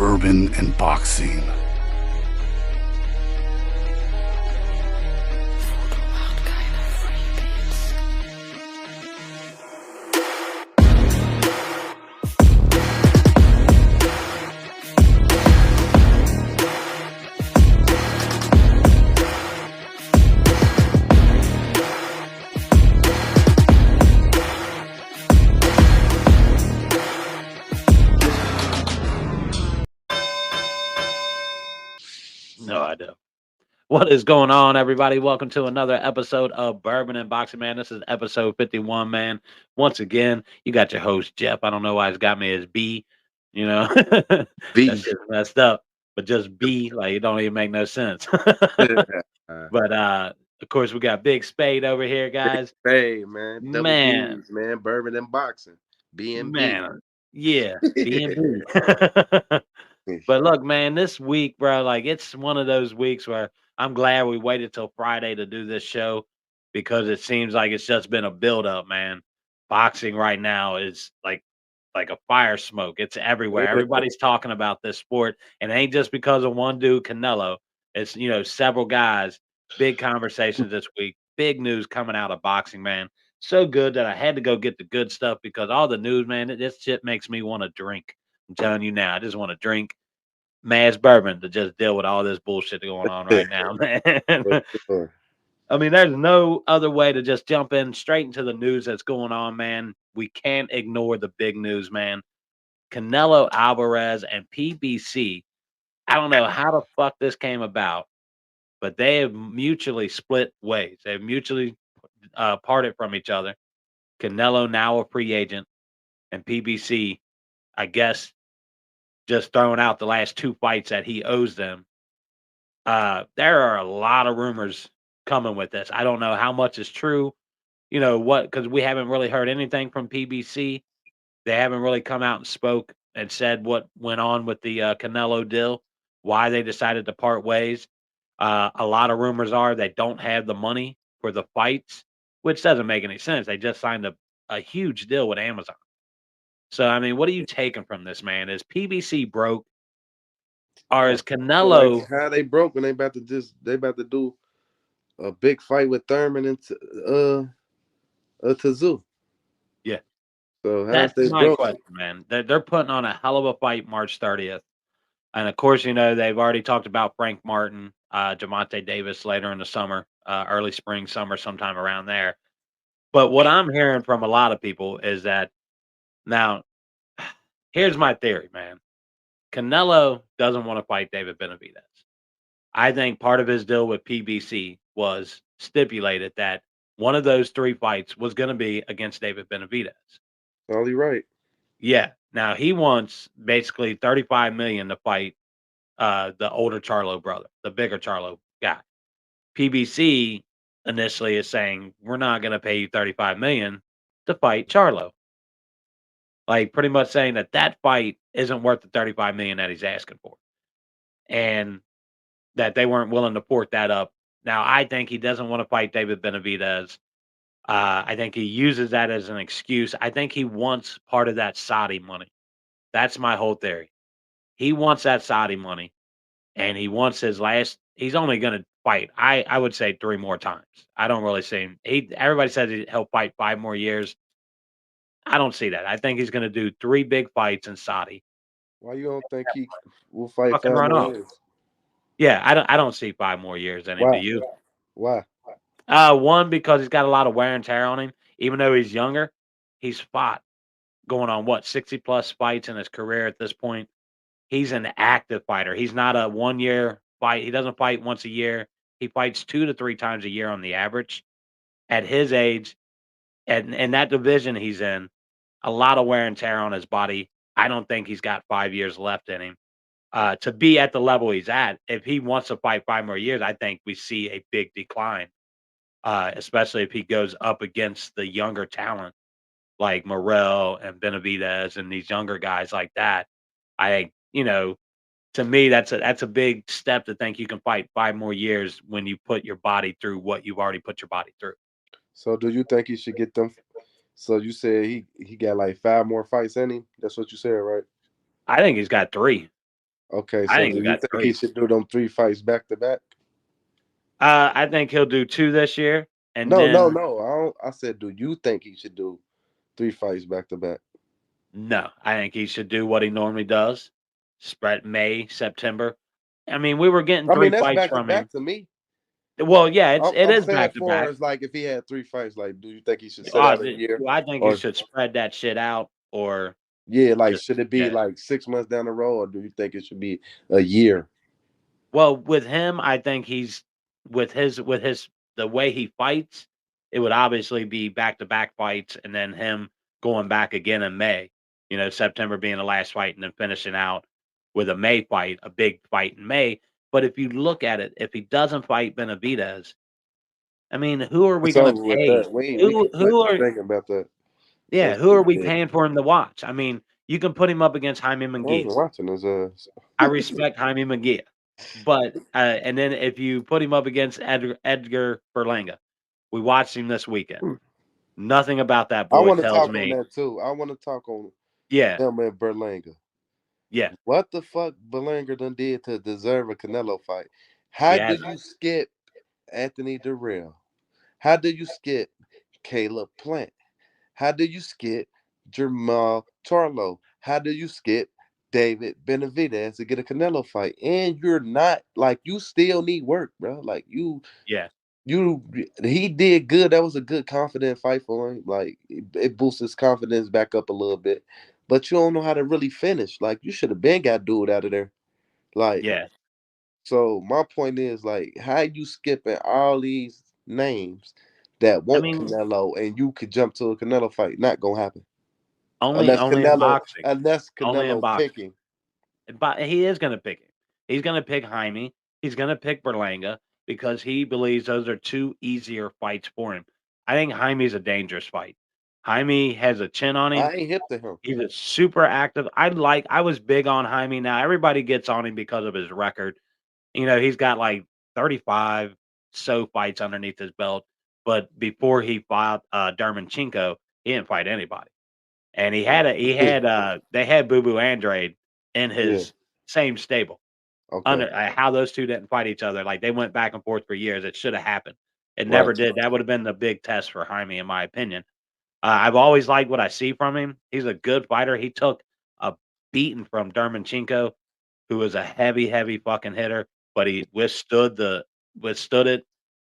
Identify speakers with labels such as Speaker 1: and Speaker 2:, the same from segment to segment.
Speaker 1: bourbon and boxing.
Speaker 2: No idea. What is going on, everybody? Welcome to another episode of Bourbon and Boxing, man. This is episode 51, man. Once again, you got your host, Jeff. I don't know why it's got me as B, you know? That
Speaker 3: V.
Speaker 2: shit's messed up. But just B, like, it don't even make no sense. But, of course, we got Big Spade over here,
Speaker 3: Big
Speaker 2: guys.
Speaker 3: Spade, man. Double
Speaker 2: Man,
Speaker 3: B's, man. Bourbon and boxing. B and B.
Speaker 2: yeah, B and B. But look, man, this week, bro, like it's one of those weeks where I'm glad we waited till Friday to do this show because it seems like it's just been a buildup, man. Boxing right now is like a fire smoke. It's everywhere. Everybody's talking about this sport, and it ain't just because of one dude, Canelo. It's several guys. Big conversations this week. Big news coming out of boxing, man. So good that I had to go get the good stuff because all the news, man, this shit makes me want to drink. I'm telling you now, I just want to drink mass bourbon to just deal with all this bullshit going on right now,
Speaker 3: For
Speaker 2: man.
Speaker 3: sure.
Speaker 2: I mean, there's no other way to just jump in straight into the news that's going on, man. We can't ignore the big news, man. Canelo Alvarez and PBCee. I don't know how the fuck this came about, but they have mutually split ways. They've mutually parted from each other. Canelo now a free agent, and PBCee, I guess, just throwing out the last two fights that he owes them. There are a lot of rumors coming with this. I don't know how much is true. You know what? Because we haven't really heard anything from PBCee. They haven't really come out and spoke and said what went on with the Canelo deal, why they decided to part ways. A lot of rumors are they don't have the money for the fights, which doesn't make any sense. They just signed a huge deal with Amazon. So I mean, what are you taking from this, man? Is PBCee broke, or is
Speaker 3: Like
Speaker 2: Canelo?
Speaker 3: how they broke when they about to do a big fight with Thurman and Tazoo.
Speaker 2: Yeah.
Speaker 3: So how's
Speaker 2: That's
Speaker 3: they
Speaker 2: my
Speaker 3: broke?
Speaker 2: question, man. They're putting on a hell of a fight March 30th. And of course, they've already talked about Frank Martin, Javante Davis later in the summer, early spring, summer, sometime around there. But what I'm hearing from a lot of people is that now, here's my theory, man. Canelo doesn't want to fight David Benavidez. I think part of his deal with PBC was stipulated that one of those three fights was going to be against David Benavidez.
Speaker 3: Probably right.
Speaker 2: Yeah. Now he wants basically 35 million to fight the older Charlo brother, the bigger Charlo guy. PBC initially is saying we're not going to pay you 35 million to fight Charlo. Like pretty much saying that that fight isn't worth the 35 million that he's asking for. And that they weren't willing to port that up. Now I think he doesn't want to fight David Benavidez. I think he uses that as an excuse. I think he wants part of that Saudi money. That's my whole theory. He wants that Saudi money, and he wants his last. He's only going to fight. I would say three more times. I don't really see him. Everybody says he'll fight 5 more years. I don't see that. I think he's going to do three big fights in Saudi.
Speaker 3: Why you don't think he will fight
Speaker 2: Fucking
Speaker 3: 5
Speaker 2: run
Speaker 3: more
Speaker 2: off.
Speaker 3: years?
Speaker 2: Yeah, I don't see 5 more years in it. Do
Speaker 3: Why?
Speaker 2: you?
Speaker 3: Why?
Speaker 2: One because he's got a lot of wear and tear on him. Even though he's younger, he's fought going on what 60 plus fights in his career at this point. He's an active fighter. He's not a 1 year fight. He doesn't fight once a year. He fights 2 to 3 times a year on the average. At his age, and in that division he's in, a lot of wear and tear on his body. I don't think he's got 5 years left in him. To be at the level he's at, if he wants to fight 5 more years, I think we see a big decline, especially if he goes up against the younger talent like Morrell and Benavidez and these younger guys like that. I think, to me, that's a big step to think you can fight 5 more years when you put your body through what you've already put your body through.
Speaker 3: So do you think he should get them? So you said he got like 5 more fights in him. That's what you said, right?
Speaker 2: I think he's got three.
Speaker 3: Okay,
Speaker 2: I
Speaker 3: so
Speaker 2: think
Speaker 3: do
Speaker 2: he
Speaker 3: you
Speaker 2: got
Speaker 3: think he
Speaker 2: 3.
Speaker 3: should do them 3 fights back to back?
Speaker 2: I think he'll do 2 this year, and
Speaker 3: No, no,
Speaker 2: then
Speaker 3: no. I don't. I said, do you think he should do 3 fights back to back?
Speaker 2: no, I think he should do what he normally does. Spread May, September. I mean, we were getting
Speaker 3: I
Speaker 2: 3
Speaker 3: mean, that's
Speaker 2: fights
Speaker 3: back to
Speaker 2: from him.
Speaker 3: back to me.
Speaker 2: Well, yeah, it
Speaker 3: I'm
Speaker 2: is
Speaker 3: saying
Speaker 2: back to
Speaker 3: for
Speaker 2: back.
Speaker 3: as like if he had 3 fights, like, do you think he should sit out a year
Speaker 2: I think he
Speaker 3: or
Speaker 2: should spread that shit out, or
Speaker 3: yeah, like
Speaker 2: just
Speaker 3: should it be
Speaker 2: yeah.
Speaker 3: like 6 months down the road, or do you think it should be a year?
Speaker 2: Well, with him, I think he's with his the way he fights, it would obviously be back to back fights, and then him going back again in May. September being the last fight, and then finishing out with a May fight, a big fight in May. But if you look at it, if he doesn't fight Benavidez, I mean, who are we
Speaker 3: It's
Speaker 2: going to
Speaker 3: over with
Speaker 2: pay?
Speaker 3: that. We can quit
Speaker 2: Who are
Speaker 3: thinking about that.
Speaker 2: yeah?
Speaker 3: That
Speaker 2: Who are
Speaker 3: shit
Speaker 2: we
Speaker 3: dead.
Speaker 2: paying for him to watch? I mean, you can put him up against Jaime
Speaker 3: I wasn't
Speaker 2: Munguia.
Speaker 3: watching his ass.
Speaker 2: I respect Jaime Munguia. But and then if you put him up against Edgar Berlanga, we watched him this weekend. Nothing about that
Speaker 3: I
Speaker 2: boy
Speaker 3: want to
Speaker 2: tells
Speaker 3: talk on
Speaker 2: me,
Speaker 3: that too. I want to talk on
Speaker 2: yeah,
Speaker 3: him and Berlanga.
Speaker 2: yeah,
Speaker 3: What the fuck Berlanga done did to deserve a Canelo fight?
Speaker 2: he
Speaker 3: How do
Speaker 2: has.
Speaker 3: you skip Anthony Durrell? How do you skip Caleb Plant? How do you skip Jamal Charlo? How do you skip David Benavidez to get a Canelo fight? And you're not like you still need work, bro. Like
Speaker 2: Yeah,
Speaker 3: you he did good. That was a good confident fight for him. Like it boosts his confidence back up a little bit. But you don't know how to really finish. Like you should have been got dude out of there. Like
Speaker 2: yeah.
Speaker 3: so my point is like how you skipping all these names that
Speaker 2: I
Speaker 3: want
Speaker 2: mean,
Speaker 3: Canelo and you could jump to a Canelo fight. Not gonna happen.
Speaker 2: only
Speaker 3: Unless
Speaker 2: only in
Speaker 3: Canelo
Speaker 2: boxing.
Speaker 3: unless
Speaker 2: Only in
Speaker 3: Canelo
Speaker 2: boxing.
Speaker 3: picking.
Speaker 2: But he is going to pick him. He's going to pick Jaime. He's going to pick Berlanga because he believes those are 2 easier fights for him. I think Jaime's a dangerous fight. Jaime has a chin on him.
Speaker 3: I ain't hip to him.
Speaker 2: He's a super active. I was big on Jaime. Now everybody gets on him because of his record. He's got like 35 so fights underneath his belt. But before he fought Dermanchenko, he didn't fight anybody. And they had Boo Boo Andrade in
Speaker 3: Yeah.
Speaker 2: his same stable.
Speaker 3: Okay.
Speaker 2: Under how those 2 didn't fight each other, like they went back and forth for years. It should have happened. It never
Speaker 3: Right.
Speaker 2: did. That would have been the big test for Jaime, in my opinion. I've always liked what I see from him. He's a good fighter. He took a beating from Dermanchenko, who was a heavy, heavy fucking hitter, but he withstood it,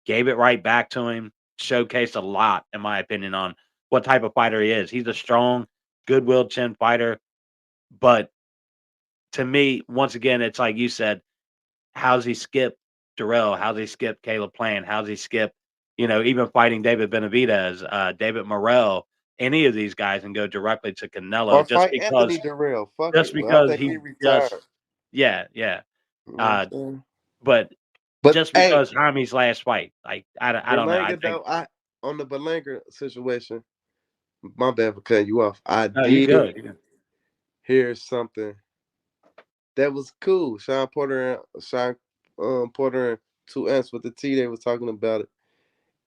Speaker 2: gave it right back to him, showcased a lot, in my opinion, on what type of fighter he is. He's a strong, good-willed chin fighter, but to me, once again, it's like you said, how's he skip Durrell? How's he skip Caleb Plant? How's he skip, even fighting David Benavidez, David Morrell, any of these guys, and go directly to Canelo
Speaker 3: Or fight Anthony Durrell. Fuck it.
Speaker 2: just
Speaker 3: Well, I
Speaker 2: because
Speaker 3: think he
Speaker 2: he
Speaker 3: retired.
Speaker 2: just yeah, yeah.
Speaker 3: You know what I'm
Speaker 2: Uh,
Speaker 3: saying?
Speaker 2: but
Speaker 3: But
Speaker 2: just
Speaker 3: hey,
Speaker 2: because Jaime's last fight, like I don't know. I
Speaker 3: Berlanga
Speaker 2: think
Speaker 3: though, I on the Berlanga situation, my bad for cutting you off. I
Speaker 2: no, you
Speaker 3: did
Speaker 2: good. You good.
Speaker 3: hear something that was cool. Sean Porter and 2 Ants with the T, they was talking about it.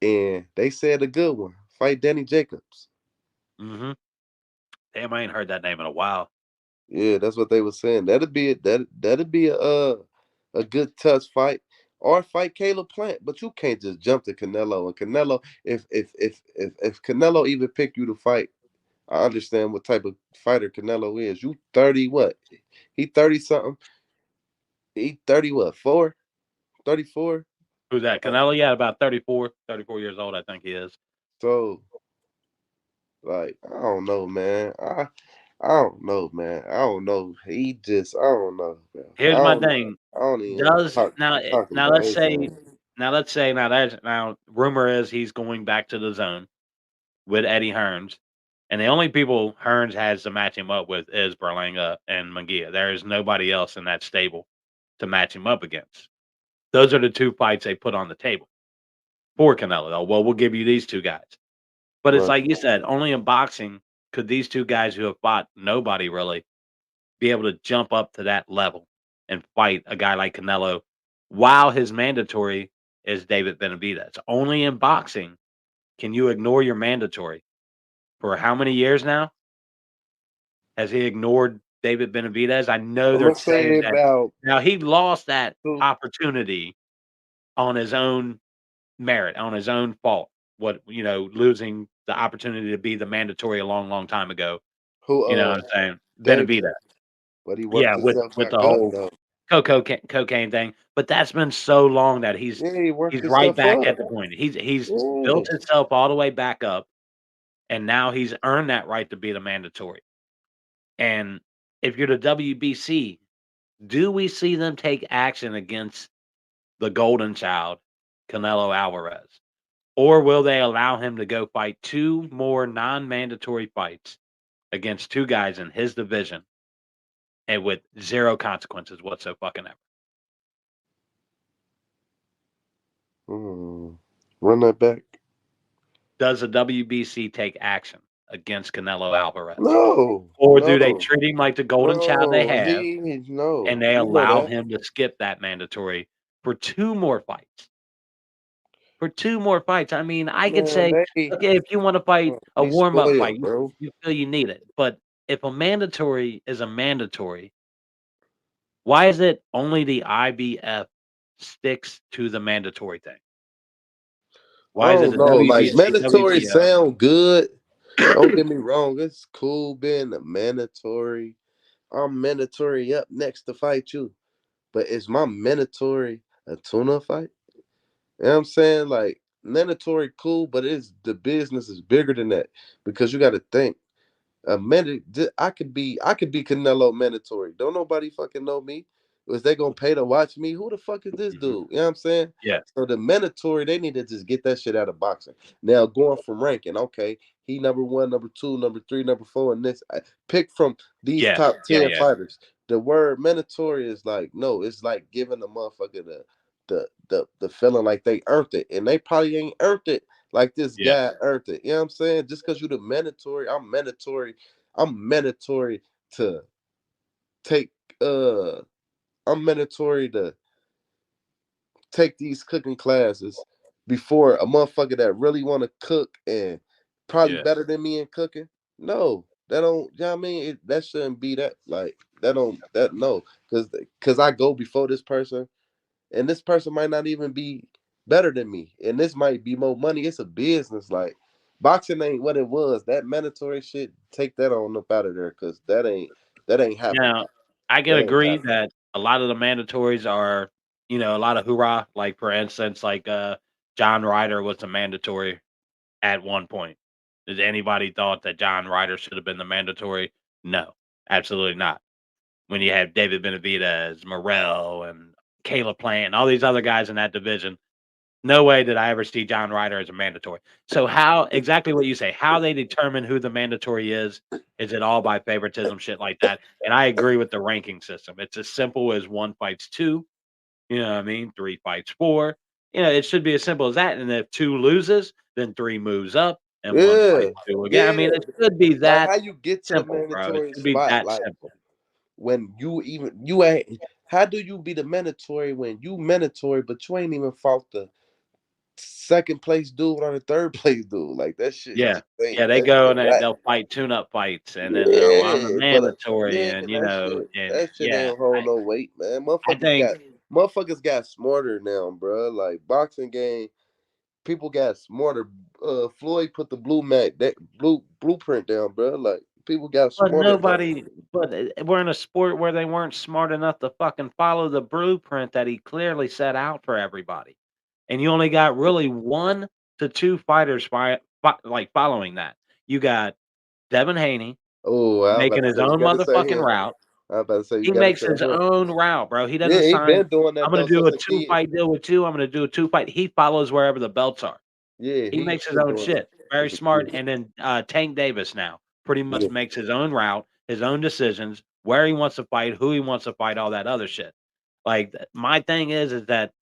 Speaker 3: And they said a good one. Fight Danny Jacobs.
Speaker 2: Mm-hmm. Damn, I ain't heard that name in a while.
Speaker 3: Yeah, that's what they were saying. That'd be a good touch fight. Or fight Caleb Plant, but you can't just jump to Canelo. And Canelo, if Canelo even pick you to fight, I understand what type of fighter Canelo is. You 30 what? He 30 something. He 30 what? 34?
Speaker 2: Who's that? Canelo? Yeah, about 34 years old, I think he is.
Speaker 3: So like I don't know, man. I don't know, man. I don't know. I don't know, man. I
Speaker 2: Here's my
Speaker 3: don't know.
Speaker 2: thing.
Speaker 3: I don't even want to
Speaker 2: Does
Speaker 3: talk
Speaker 2: now
Speaker 3: talking
Speaker 2: now
Speaker 3: about
Speaker 2: let's
Speaker 3: his
Speaker 2: say
Speaker 3: name.
Speaker 2: now rumor is he's going back to the zone with Eddie Hearns, and the only people Hearns has to match him up with is Berlanga and Munguia. There is nobody else in that stable to match him up against. Those are the 2 fights they put on the table for Canelo. Though. Well, we'll give you these 2 guys, but it's
Speaker 3: Right.
Speaker 2: like you said, only in boxing could these 2 guys who have fought nobody really be able to jump up to that level and fight a guy like Canelo while his mandatory is David Benavidez. Only in boxing can you ignore your mandatory. For how many years now has he ignored David Benavidez. I know
Speaker 3: I'm
Speaker 2: they're
Speaker 3: gonna say
Speaker 2: saying that
Speaker 3: about
Speaker 2: now he lost that
Speaker 3: 2.
Speaker 2: opportunity on his own merit, on his own fault. What losing the opportunity to be the mandatory a long, long time ago.
Speaker 3: Who?
Speaker 2: You know what I'm saying?
Speaker 3: David.
Speaker 2: Benavidez.
Speaker 3: But he
Speaker 2: Yeah,
Speaker 3: worked
Speaker 2: with
Speaker 3: himself
Speaker 2: the
Speaker 3: back up
Speaker 2: whole
Speaker 3: though.
Speaker 2: cocaine thing. But that's been so long that
Speaker 3: Yeah, he worked
Speaker 2: he's right
Speaker 3: himself
Speaker 2: back
Speaker 3: up.
Speaker 2: at the point. He's
Speaker 3: Yeah.
Speaker 2: built himself all the way back up, and now he's earned that right to be the mandatory. And if you're the WBC, do we see them take action against the golden child, Canelo Alvarez? Or will they allow him to go fight 2 more non-mandatory fights against 2 guys in his division and with 0 consequences whatsoever?
Speaker 3: Run that back.
Speaker 2: Does the WBC take action against Canelo Alvarez?
Speaker 3: No.
Speaker 2: Or do they
Speaker 3: No.
Speaker 2: treat him like the golden child they
Speaker 3: No.
Speaker 2: have,
Speaker 3: No.
Speaker 2: and they
Speaker 3: You know
Speaker 2: allow
Speaker 3: that.
Speaker 2: him to skip that mandatory for 2 more fights? For 2 more fights. I mean, I could
Speaker 3: Man,
Speaker 2: say, okay, if you wanna fight a
Speaker 3: he's
Speaker 2: warm-up fight,
Speaker 3: spoiled, bro.
Speaker 2: you feel you need it, but if a mandatory is a mandatory, why is it only the IBF sticks to the mandatory thing?
Speaker 3: I
Speaker 2: Why is it
Speaker 3: don't
Speaker 2: the
Speaker 3: know. Like
Speaker 2: WBC,
Speaker 3: mandatory
Speaker 2: WBO?
Speaker 3: sound good. Don't get me wrong. It's cool being a mandatory. I'm mandatory up next to fight you. But is my mandatory a tuna fight? You know what I'm saying? Like mandatory cool, but the business is bigger than that. Because you gotta think. I could be Canelo mandatory. Don't nobody fucking know me. Was they gonna pay to watch me? Who the fuck is this
Speaker 2: Mhm.
Speaker 3: dude? You know what I'm saying?
Speaker 2: Yeah,
Speaker 3: So the mandatory, they need to just get that shit out of boxing. Now going from ranking, okay, he number 1, number 2, number 3, number 4, and this pick from these
Speaker 2: yeah,
Speaker 3: top
Speaker 2: yeah,
Speaker 3: 10
Speaker 2: yeah,
Speaker 3: fighters. The word mandatory is like no, it's like giving the motherfucker the feeling like they earned it, and they probably ain't earned it like this
Speaker 2: yeah,
Speaker 3: guy earned it. You know what I'm saying? Just because you the mandatory, I'm mandatory to take I'm mandatory to take these cooking classes before a motherfucker that really want to cook and probably
Speaker 2: yeah.
Speaker 3: better than me in cooking. No, that don't. You know what I mean? That shouldn't be that. Like that don't. That no, because I go before this person, and this person might not even be better than me, and this might be more money. It's a business. Like boxing ain't what it was. That mandatory shit, take that on up out of there, because that ain't happening.
Speaker 2: Now, I can
Speaker 3: That ain't
Speaker 2: agree
Speaker 3: happening.
Speaker 2: that a lot of the mandatories are, a lot of hoorah. Like for instance, like John Ryder was a mandatory at one point. Did anybody thought that John Ryder should have been the mandatory? No, absolutely not. When you have David Benavidez, Morrell, and Caleb Plant, and all these other guys in that division, no way did I ever see John Ryder as a mandatory. So how exactly what you say, how they determine who the mandatory is it all by favoritism, shit like that? And I agree with the ranking system. It's as simple as 1 fights 2, you know what I mean? 3 fights 4. It should be as simple as that. And if 2 loses, then 3 moves up and 1
Speaker 3: Yeah,
Speaker 2: fights 2 again. I
Speaker 3: yeah.
Speaker 2: mean, it should be
Speaker 3: Like
Speaker 2: that
Speaker 3: how you get to the
Speaker 2: simple, bro. It
Speaker 3: mandatory
Speaker 2: should be
Speaker 3: spot?
Speaker 2: that
Speaker 3: Like
Speaker 2: simple.
Speaker 3: when you ain't. How do you be the mandatory when you mandatory, but you ain't even fought the second place dude or the third place dude? Like that shit
Speaker 2: Yeah.
Speaker 3: just ain't.
Speaker 2: Yeah, they
Speaker 3: That
Speaker 2: go
Speaker 3: shit
Speaker 2: and
Speaker 3: whack.
Speaker 2: they'll fight tune-up fights, and then they're, "Well, I'm the
Speaker 3: Yeah, but
Speaker 2: mandatory,"
Speaker 3: yeah,
Speaker 2: and, and
Speaker 3: that shit
Speaker 2: yeah,
Speaker 3: ain't hold no weight, man.
Speaker 2: I think
Speaker 3: Motherfuckers got smarter now, bro. Like boxing game, people got smarter. Floyd put the blueprint down, bro. Like people got
Speaker 2: but
Speaker 3: smarter now.
Speaker 2: we're in a sport where they weren't smart enough to fucking follow the blueprint that he clearly set out for everybody, and you only got really 1 to 2 fighters like, following that. You got Devin Haney
Speaker 3: Oh, I was about
Speaker 2: making
Speaker 3: to
Speaker 2: his
Speaker 3: say you
Speaker 2: own
Speaker 3: got to say
Speaker 2: motherfucking
Speaker 3: him.
Speaker 2: route.
Speaker 3: I was about to say you
Speaker 2: He
Speaker 3: got to
Speaker 2: makes
Speaker 3: say
Speaker 2: his
Speaker 3: him.
Speaker 2: own route, bro. He
Speaker 3: Yeah,
Speaker 2: doesn't
Speaker 3: he
Speaker 2: sign,
Speaker 3: been doing
Speaker 2: "I'm
Speaker 3: that
Speaker 2: gonna
Speaker 3: though
Speaker 2: do
Speaker 3: since
Speaker 2: a
Speaker 3: a kid.
Speaker 2: two-fight deal with you. I'm gonna do a 2-fight." He follows wherever the belts are.
Speaker 3: Yeah,
Speaker 2: He
Speaker 3: he
Speaker 2: makes his
Speaker 3: been
Speaker 2: own
Speaker 3: doing that
Speaker 2: shit. Very
Speaker 3: since a
Speaker 2: smart,
Speaker 3: kid.
Speaker 2: and then, Tank Davis now pretty much
Speaker 3: Yeah.
Speaker 2: makes his own route, his own decisions, where he wants to fight, who he wants to fight, all that other shit. Like, my thing is that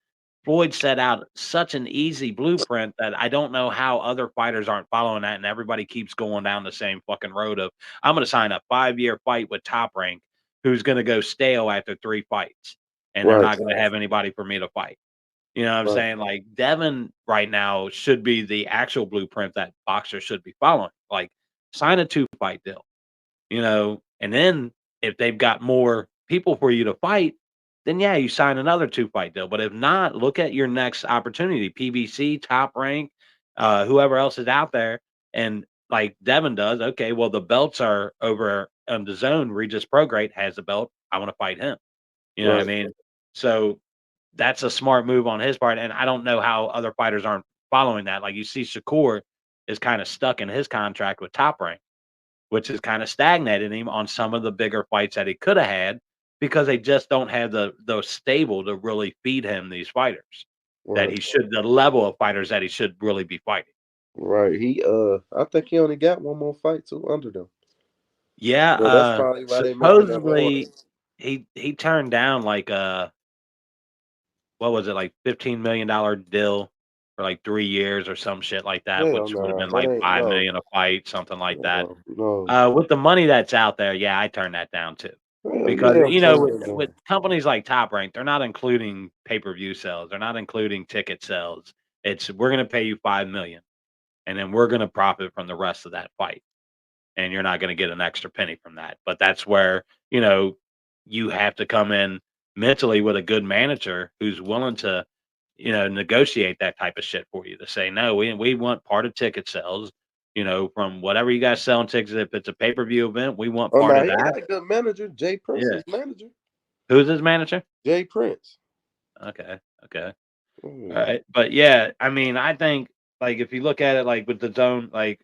Speaker 2: Floyd set out such an easy blueprint that I don't know how other fighters aren't following that, and everybody keeps going down the same fucking road of, "I'm gonna sign a 5-year fight with Top Rank, who's gonna go stale after 3 fights, and they're
Speaker 3: Right,
Speaker 2: not gonna have anybody for me to fight." You know what I'm
Speaker 3: right.
Speaker 2: saying? Like, Devin right now should be the actual blueprint that boxers should be following. Like, sign a 2-fight deal, and then if they've got more people for you to fight, then yeah, you sign another 2-fight deal. But if not, look at your next opportunity. PBC, Top Rank, whoever else is out there, and like Devin does. Okay, well the belts are over on the zone. Regis Prograde has the belt. I want to fight him. You know what I
Speaker 3: Right.
Speaker 2: mean? So that's a smart move on his part, and I don't know how other fighters aren't following that. Like you see, Shakur is kind of stuck in his contract with Top Rank, which has kind of stagnated him on some of the bigger fights that he could have had because they just don't have the stable to really feed him these fighters that
Speaker 3: Right.
Speaker 2: he should, the level of fighters that he should really be fighting.
Speaker 3: Right. I think he only got one more fight too under them.
Speaker 2: Yeah,
Speaker 3: So that's probably why they making that harder.
Speaker 2: supposedly he turned down like what was it, like $15 million deal for like 3 years or some shit like that,
Speaker 3: Hell
Speaker 2: which would have
Speaker 3: nah.
Speaker 2: been
Speaker 3: That
Speaker 2: like
Speaker 3: ain't
Speaker 2: 5 million a fight, something like that.
Speaker 3: no, no.
Speaker 2: With the money that's out there, yeah, I turned that down too.
Speaker 3: Hell
Speaker 2: Because,
Speaker 3: yeah, I'm turning
Speaker 2: with
Speaker 3: that
Speaker 2: companies like Top Rank, they're not including pay-per-view sales, they're not including ticket sales. It's, "We're gonna pay you 5 million, and then we're gonna profit from the rest of that fight, and you're not gonna get an extra penny from that." But that's where, you have to come in mentally with a good manager who's willing to, negotiate that type of shit for you to say, "No, we want part of ticket sales, from whatever you guys selling tickets. If it's a pay-per-view event, we want
Speaker 3: Oh
Speaker 2: part
Speaker 3: no,
Speaker 2: of
Speaker 3: he
Speaker 2: that."
Speaker 3: got a good manager. Jay Prince
Speaker 2: Yeah.
Speaker 3: is manager.
Speaker 2: Who's his manager?
Speaker 3: Jay Prince.
Speaker 2: Okay, okay. All
Speaker 3: Mm.
Speaker 2: right. But yeah, I mean, I think like if you look at it like with the zone, like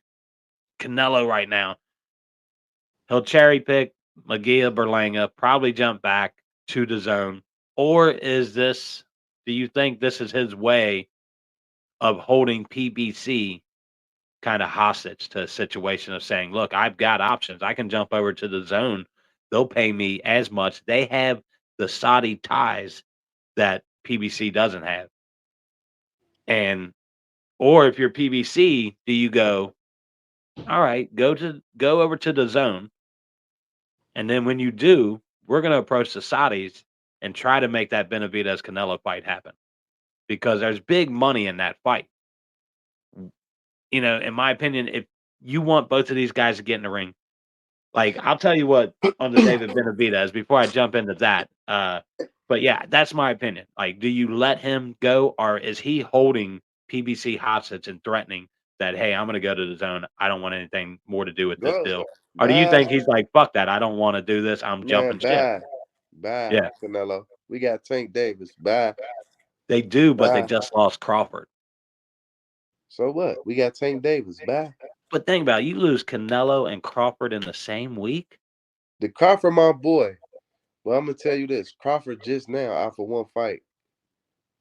Speaker 2: Canelo right now, he'll cherry pick Magia Berlanga, probably jump back to the zone. Or do you think this is his way of holding PBC kind of hostage to a situation of saying, look, I've got options. I can jump over to the zone. They'll pay me as much. They have the Saudi ties that PBC doesn't have. And or if you're PBC, do you go, all right, go over to the zone, and then when you do, we're going to approach the Saudis and try to make that Benavidez Canelo fight happen because there's big money in that fight. In my opinion, if you want both of these guys to get in the ring, like I'll tell you what on the David Benavidez before I jump into that. But yeah, that's my opinion. Like, do you let him go, or is he holding PBC hostage and threatening that, hey, I'm going to go to the zone. I don't want anything more to do with this
Speaker 3: Go.
Speaker 2: deal. Or do you
Speaker 3: Bye.
Speaker 2: think he's like, fuck that, I don't want to do this. I'm
Speaker 3: Man,
Speaker 2: jumping ship.
Speaker 3: bye. Bye,
Speaker 2: Yeah,
Speaker 3: Canelo. We got Tank Davis. Bye.
Speaker 2: they do, but they
Speaker 3: Bye.
Speaker 2: just lost Crawford.
Speaker 3: So what? We got Tank Davis. Bye.
Speaker 2: But think about it, you lose Canelo and Crawford in the same week.
Speaker 3: The Crawford, my boy. Well, I'm gonna tell you this. Crawford just now, after one fight,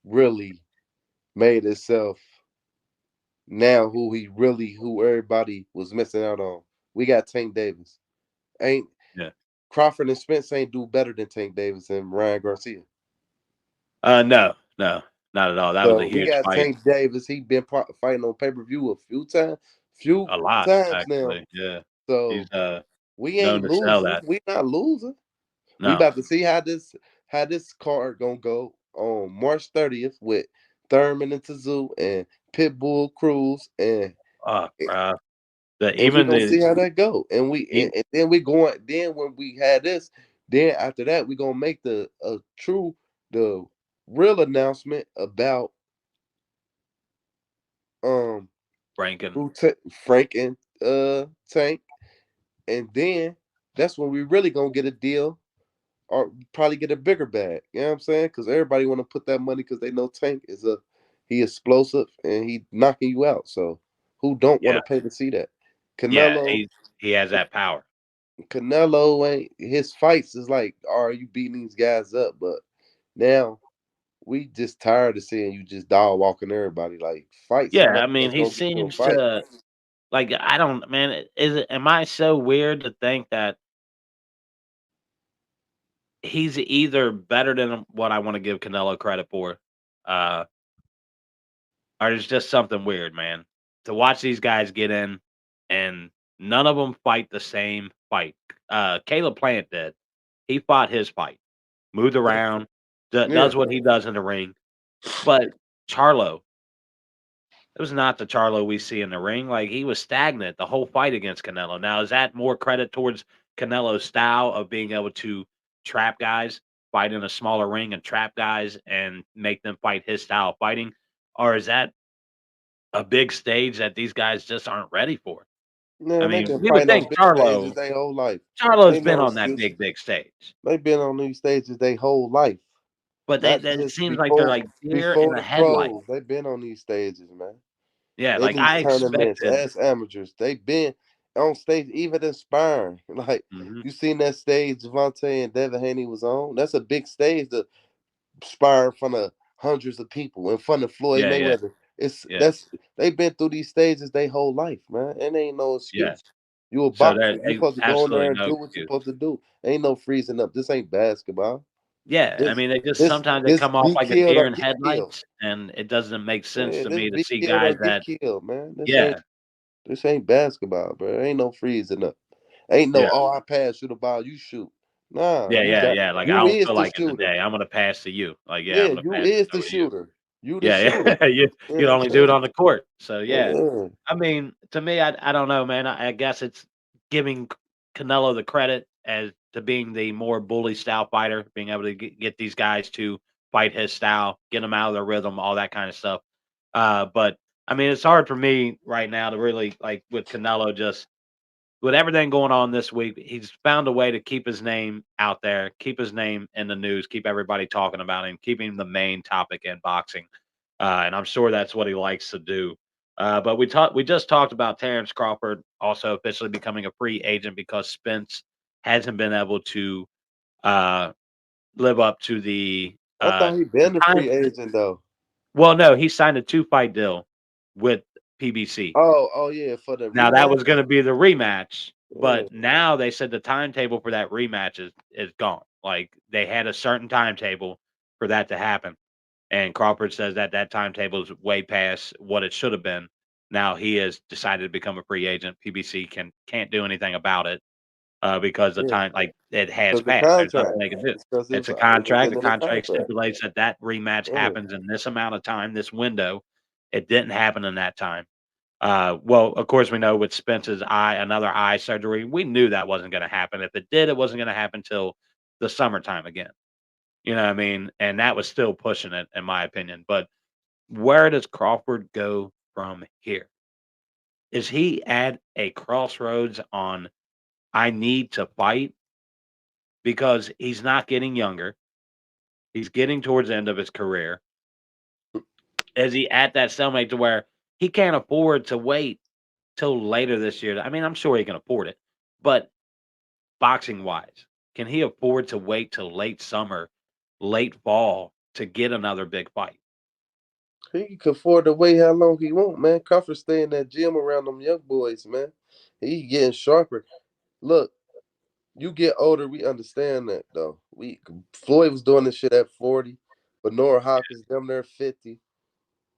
Speaker 3: really made himself now who everybody was missing out on. We got Tank Davis. Ain't
Speaker 2: Yeah.
Speaker 3: Crawford and Spence ain't do better than Tank Davis and Ryan Garcia.
Speaker 2: No, no, not at all. That was a
Speaker 3: So we
Speaker 2: huge
Speaker 3: got
Speaker 2: fight.
Speaker 3: Tank Davis. He been fighting on pay-per-view few
Speaker 2: A lot,
Speaker 3: times now.
Speaker 2: actually. Yeah. He's
Speaker 3: So we
Speaker 2: known
Speaker 3: ain't
Speaker 2: to sell
Speaker 3: losing.
Speaker 2: that.
Speaker 3: We not losing. We
Speaker 2: No.
Speaker 3: about to see how this card gonna go on March 30th with Thurman and Tazoo and Pitbull Cruz
Speaker 2: Oh, bruh. The
Speaker 3: and we
Speaker 2: even
Speaker 3: gonna
Speaker 2: the
Speaker 3: see how that go. And we
Speaker 2: e
Speaker 3: and then we going then when we had this, then after that we gonna make the real announcement about um
Speaker 2: Rankin.
Speaker 3: Frank and Tank, and then that's when we really gonna get a deal or probably get a bigger bag. You know what I'm saying? Because everybody want to put that money because they know Tank he explosive and he knocking you out. So who don't want
Speaker 2: Yeah.
Speaker 3: to pay to see that?
Speaker 2: Yeah,
Speaker 3: Canelo,
Speaker 2: he has that power.
Speaker 3: Canelo ain't his fights is like, are you beating these guys up? But now we just tired of seeing you just dog walking everybody. Like fight
Speaker 2: Yeah,
Speaker 3: somebody
Speaker 2: I mean,
Speaker 3: that's
Speaker 2: he
Speaker 3: gonna get you a
Speaker 2: seems
Speaker 3: fight.
Speaker 2: to like, I don't man, am I so weird to think that he's either better than what I wanna give Canelo credit for, uh, or it's just something weird, man, to watch these guys get in and none of them fight the same fight. Caleb Plant did. He fought his fight, moved around,
Speaker 3: Yeah,
Speaker 2: does what he does in the ring, but Charlo, it was not the Charlo we see in the ring. Like he was stagnant the whole fight against Canelo. Now, is that more credit towards Canelo's style of being able to trap guys, fight in a smaller ring and trap guys and make them fight his style of fighting? Or is that a big stage that these guys just aren't ready for? I
Speaker 3: Man, they've
Speaker 2: mean,
Speaker 3: been
Speaker 2: we would
Speaker 3: fighting on
Speaker 2: think
Speaker 3: big stages their whole life.
Speaker 2: Charlo's
Speaker 3: Ain't
Speaker 2: been
Speaker 3: no
Speaker 2: on that
Speaker 3: excuse.
Speaker 2: big stage,
Speaker 3: They've been on these stages their whole life.
Speaker 2: but
Speaker 3: Not
Speaker 2: that it
Speaker 3: just
Speaker 2: seems like they're like deer in
Speaker 3: before
Speaker 2: the
Speaker 3: the
Speaker 2: headlights.
Speaker 3: pros. They've been on these stages, man.
Speaker 2: Yeah,
Speaker 3: In
Speaker 2: like
Speaker 3: these
Speaker 2: I
Speaker 3: tournaments
Speaker 2: expected.
Speaker 3: as amateurs. They've been on stage, even in sparring. Like
Speaker 2: Mhm.
Speaker 3: you seen that stage Javante and Devin Haney was on. That's a big stage to spar in front of hundreds of people, in front of Floyd
Speaker 2: Yeah, yeah,
Speaker 3: Mayweather. It's
Speaker 2: yeah,
Speaker 3: that's They've been through these stages their whole life, man. And ain't no
Speaker 2: yeah.
Speaker 3: excuse. You a
Speaker 2: So
Speaker 3: boxer.
Speaker 2: there
Speaker 3: You supposed to go in
Speaker 2: absolutely
Speaker 3: there and
Speaker 2: no
Speaker 3: do what you're
Speaker 2: excuse.
Speaker 3: supposed to do. Ain't no freezing up. This ain't basketball.
Speaker 2: Yeah, I
Speaker 3: This
Speaker 2: mean, they just
Speaker 3: this
Speaker 2: sometimes they
Speaker 3: this
Speaker 2: come off
Speaker 3: be
Speaker 2: like a
Speaker 3: killed
Speaker 2: deer
Speaker 3: or
Speaker 2: in
Speaker 3: get killed.
Speaker 2: headlights, and it doesn't make sense
Speaker 3: Yeah,
Speaker 2: to
Speaker 3: this
Speaker 2: me to
Speaker 3: be
Speaker 2: see
Speaker 3: killed or
Speaker 2: guys
Speaker 3: get
Speaker 2: that
Speaker 3: killed, man.
Speaker 2: yeah,
Speaker 3: This ain't basketball, bro. Ain't no freezing up. Ain't no
Speaker 2: yeah,
Speaker 3: I pass you the ball, you shoot. Nah,
Speaker 2: yeah,
Speaker 3: you
Speaker 2: yeah,
Speaker 3: got
Speaker 2: yeah, like, I
Speaker 3: you
Speaker 2: don't
Speaker 3: is
Speaker 2: feel
Speaker 3: the
Speaker 2: like it
Speaker 3: shooter.
Speaker 2: today, I'm gonna pass to you. Like, yeah, I'm
Speaker 3: Yeah,
Speaker 2: gonna
Speaker 3: you
Speaker 2: pass
Speaker 3: is
Speaker 2: this
Speaker 3: the
Speaker 2: over to you.
Speaker 3: shooter. You the
Speaker 2: Yeah,
Speaker 3: shooter.
Speaker 2: yeah, you
Speaker 3: Yeah,
Speaker 2: only do it on the court. So, yeah.
Speaker 3: yeah.
Speaker 2: I mean, to me, I don't know, man. I guess it's giving Canelo the credit as to being the more bully style fighter, being able to get these guys to fight his style, get them out of their rhythm, all that kind of stuff. But I mean, it's hard for me right now to really like with Canelo just with everything going on this week. He's found a way to keep his name out there, keep his name in the news, keep everybody talking about him, keeping him the main topic in boxing. And I'm sure that's what he likes to do. But we just talked about Terrence Crawford also officially becoming a free agent because Spence hasn't been able to uh, live up to
Speaker 3: I thought he
Speaker 2: the
Speaker 3: been a
Speaker 2: time.
Speaker 3: free agent though.
Speaker 2: Well, no, he signed a 2-fight deal with PBC.
Speaker 3: Oh yeah, for the
Speaker 2: Now that
Speaker 3: rematch.
Speaker 2: was going to be the rematch,
Speaker 3: Yeah,
Speaker 2: but now they said the timetable for that rematch is gone. Like they had a certain timetable for that to happen. And Crawford says that that timetable is way past what it should have been. Now he has decided to become a free agent. PBC can't do anything about it because the
Speaker 3: yeah.
Speaker 2: time like it has
Speaker 3: Because the
Speaker 2: passed. There's nothing
Speaker 3: contract.
Speaker 2: they can do.
Speaker 3: It's because
Speaker 2: It's a
Speaker 3: it was
Speaker 2: contract.
Speaker 3: in
Speaker 2: The
Speaker 3: the
Speaker 2: contract
Speaker 3: contract.
Speaker 2: stipulates that that rematch
Speaker 3: Yeah,
Speaker 2: happens in this amount of time, this window. It didn't happen in that time. Well, of course, we know with Spence's another eye surgery, we knew that wasn't going to happen. If it did, it wasn't going to happen till the summertime again. You know what I mean? And that was still pushing it, in my opinion. But where does Crawford go from here? Is he at a crossroads on I need to fight because he's not getting younger? He's getting towards the end of his career. Is he at that stalemate to where he can't afford to wait till later this year? I mean, I'm sure he can afford it, but boxing wise, can he afford to wait till late summer, late fall to get another big fight?
Speaker 3: he can afford to wait how long he want, man. Crawford stay in that gym around them young boys, man. He getting sharper. Look, you get older, we understand that though. We Floyd was doing this shit at 40, but Nora Hopkins damn near 50.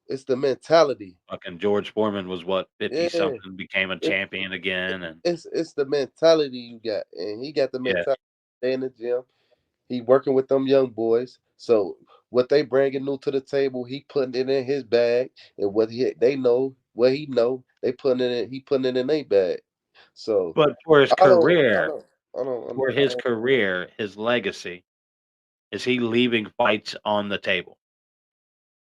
Speaker 3: It's the mentality.
Speaker 2: Fucking George Foreman was what 50
Speaker 3: Yeah.
Speaker 2: something, became a
Speaker 3: It,
Speaker 2: champion again, and
Speaker 3: it's the mentality you got. And he got the
Speaker 2: yeah.
Speaker 3: mentality. Stay in the gym. He working with them young boys. So what they bringing new to the table, he putting it in his bag. And what they know, what he know, they putting it in, he putting it in their bag. So
Speaker 2: But for his
Speaker 3: I don't I
Speaker 2: career,
Speaker 3: don't I don't
Speaker 2: for
Speaker 3: I
Speaker 2: his
Speaker 3: don't
Speaker 2: career, his legacy, is he leaving fights on the table?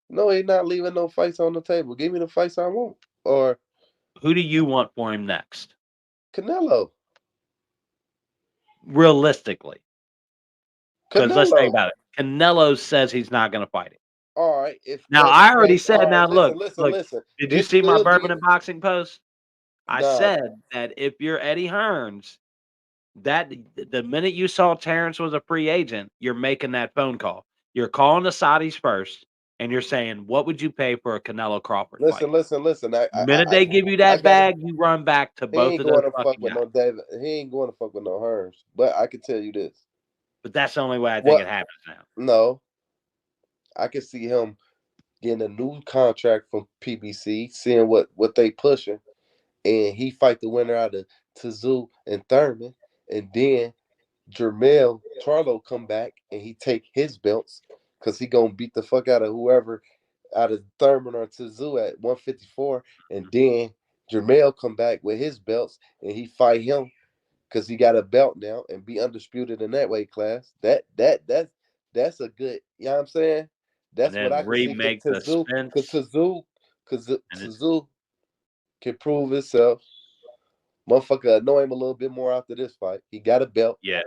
Speaker 3: no, he not leaving no fights on the table. Give me the fights I want. Or
Speaker 2: Who do you want for him next?
Speaker 3: Canelo.
Speaker 2: Realistically, because let's
Speaker 3: Canelo.
Speaker 2: think about it. Canelo says he's not going to fight him.
Speaker 3: All right. If
Speaker 2: Now,
Speaker 3: that's the
Speaker 2: I already
Speaker 3: case,
Speaker 2: said.
Speaker 3: all right,
Speaker 2: Now,
Speaker 3: listen,
Speaker 2: look,
Speaker 3: listen,
Speaker 2: look.
Speaker 3: listen.
Speaker 2: Did you
Speaker 3: It
Speaker 2: see my
Speaker 3: could
Speaker 2: bourbon
Speaker 3: be
Speaker 2: and boxing post? I
Speaker 3: nah.
Speaker 2: said that if you're Eddie Hearns, that the minute you saw Terrence was a free agent, you're making that phone call. You're calling the Saudis first, and you're saying, "What would you pay for a Canelo Crawford fight?"
Speaker 3: Listen.
Speaker 2: Minute they give you
Speaker 3: I
Speaker 2: that
Speaker 3: got it.
Speaker 2: bag, you run back to
Speaker 3: He
Speaker 2: both
Speaker 3: ain't
Speaker 2: of those
Speaker 3: going to fuck
Speaker 2: fucking
Speaker 3: with
Speaker 2: guys.
Speaker 3: no David. He ain't going to fuck with no Hearns. But I can tell you this.
Speaker 2: But that's the only way I think
Speaker 3: What?
Speaker 2: it happens now.
Speaker 3: No, I can see him getting a new contract from PBC, seeing what they pushing, and he fight the winner out of Tszyu and Thurman, and then Jermell Charlo come back and he take his belts because he gonna beat the fuck out of whoever out of Thurman or Tszyu at 154, and then Jermell come back with his belts and he fight him because he got a belt now and be undisputed in that weight class. That's a good. You know what I'm saying?
Speaker 2: And
Speaker 3: That's what I
Speaker 2: then
Speaker 3: can see. Cause
Speaker 2: remake the Spence. And it,
Speaker 3: Tazoo can prove himself. Motherfucker, I know him a little bit more after this fight. He got a belt.
Speaker 2: yeah,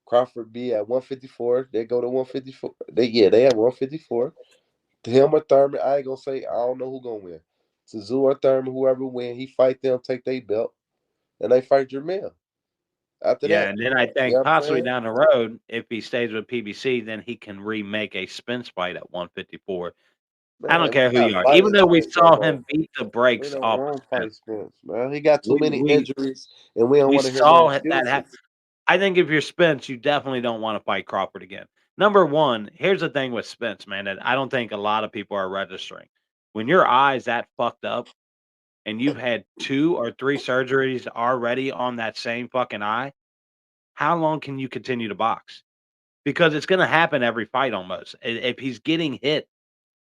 Speaker 3: Crawford be at 154. They go to 154. They at 154. Him or Thurman, I ain't gonna say. I don't know who gonna win. Tazoo or Thurman, whoever win, he fight them, take their belt, and they fight Jermell. After
Speaker 2: yeah.
Speaker 3: that,
Speaker 2: And then I
Speaker 3: you know
Speaker 2: think
Speaker 3: what I'm
Speaker 2: possibly
Speaker 3: saying?
Speaker 2: down the road, if he stays with PBC, then he can remake a Spence fight at 154. I don't
Speaker 3: Man,
Speaker 2: care who
Speaker 3: not
Speaker 2: you are. Even
Speaker 3: fighting
Speaker 2: though we
Speaker 3: Spence no
Speaker 2: saw
Speaker 3: more.
Speaker 2: him beat the
Speaker 3: We
Speaker 2: brakes
Speaker 3: don't
Speaker 2: off of
Speaker 3: want to
Speaker 2: Spence,
Speaker 3: fight Spence, man. He got too many
Speaker 2: we
Speaker 3: injuries, and we don't
Speaker 2: we
Speaker 3: want to hear no
Speaker 2: saw that happen.
Speaker 3: excuses.
Speaker 2: I think if you're Spence, you definitely don't want to fight Crawford again. Number one, here's the thing with Spence, man, that I don't think a lot of people are registering. When your eye's that fucked up and you've had 2 or 3 surgeries already on that same fucking eye, how long can you continue to box? Because it's going to happen every fight almost. If he's getting hit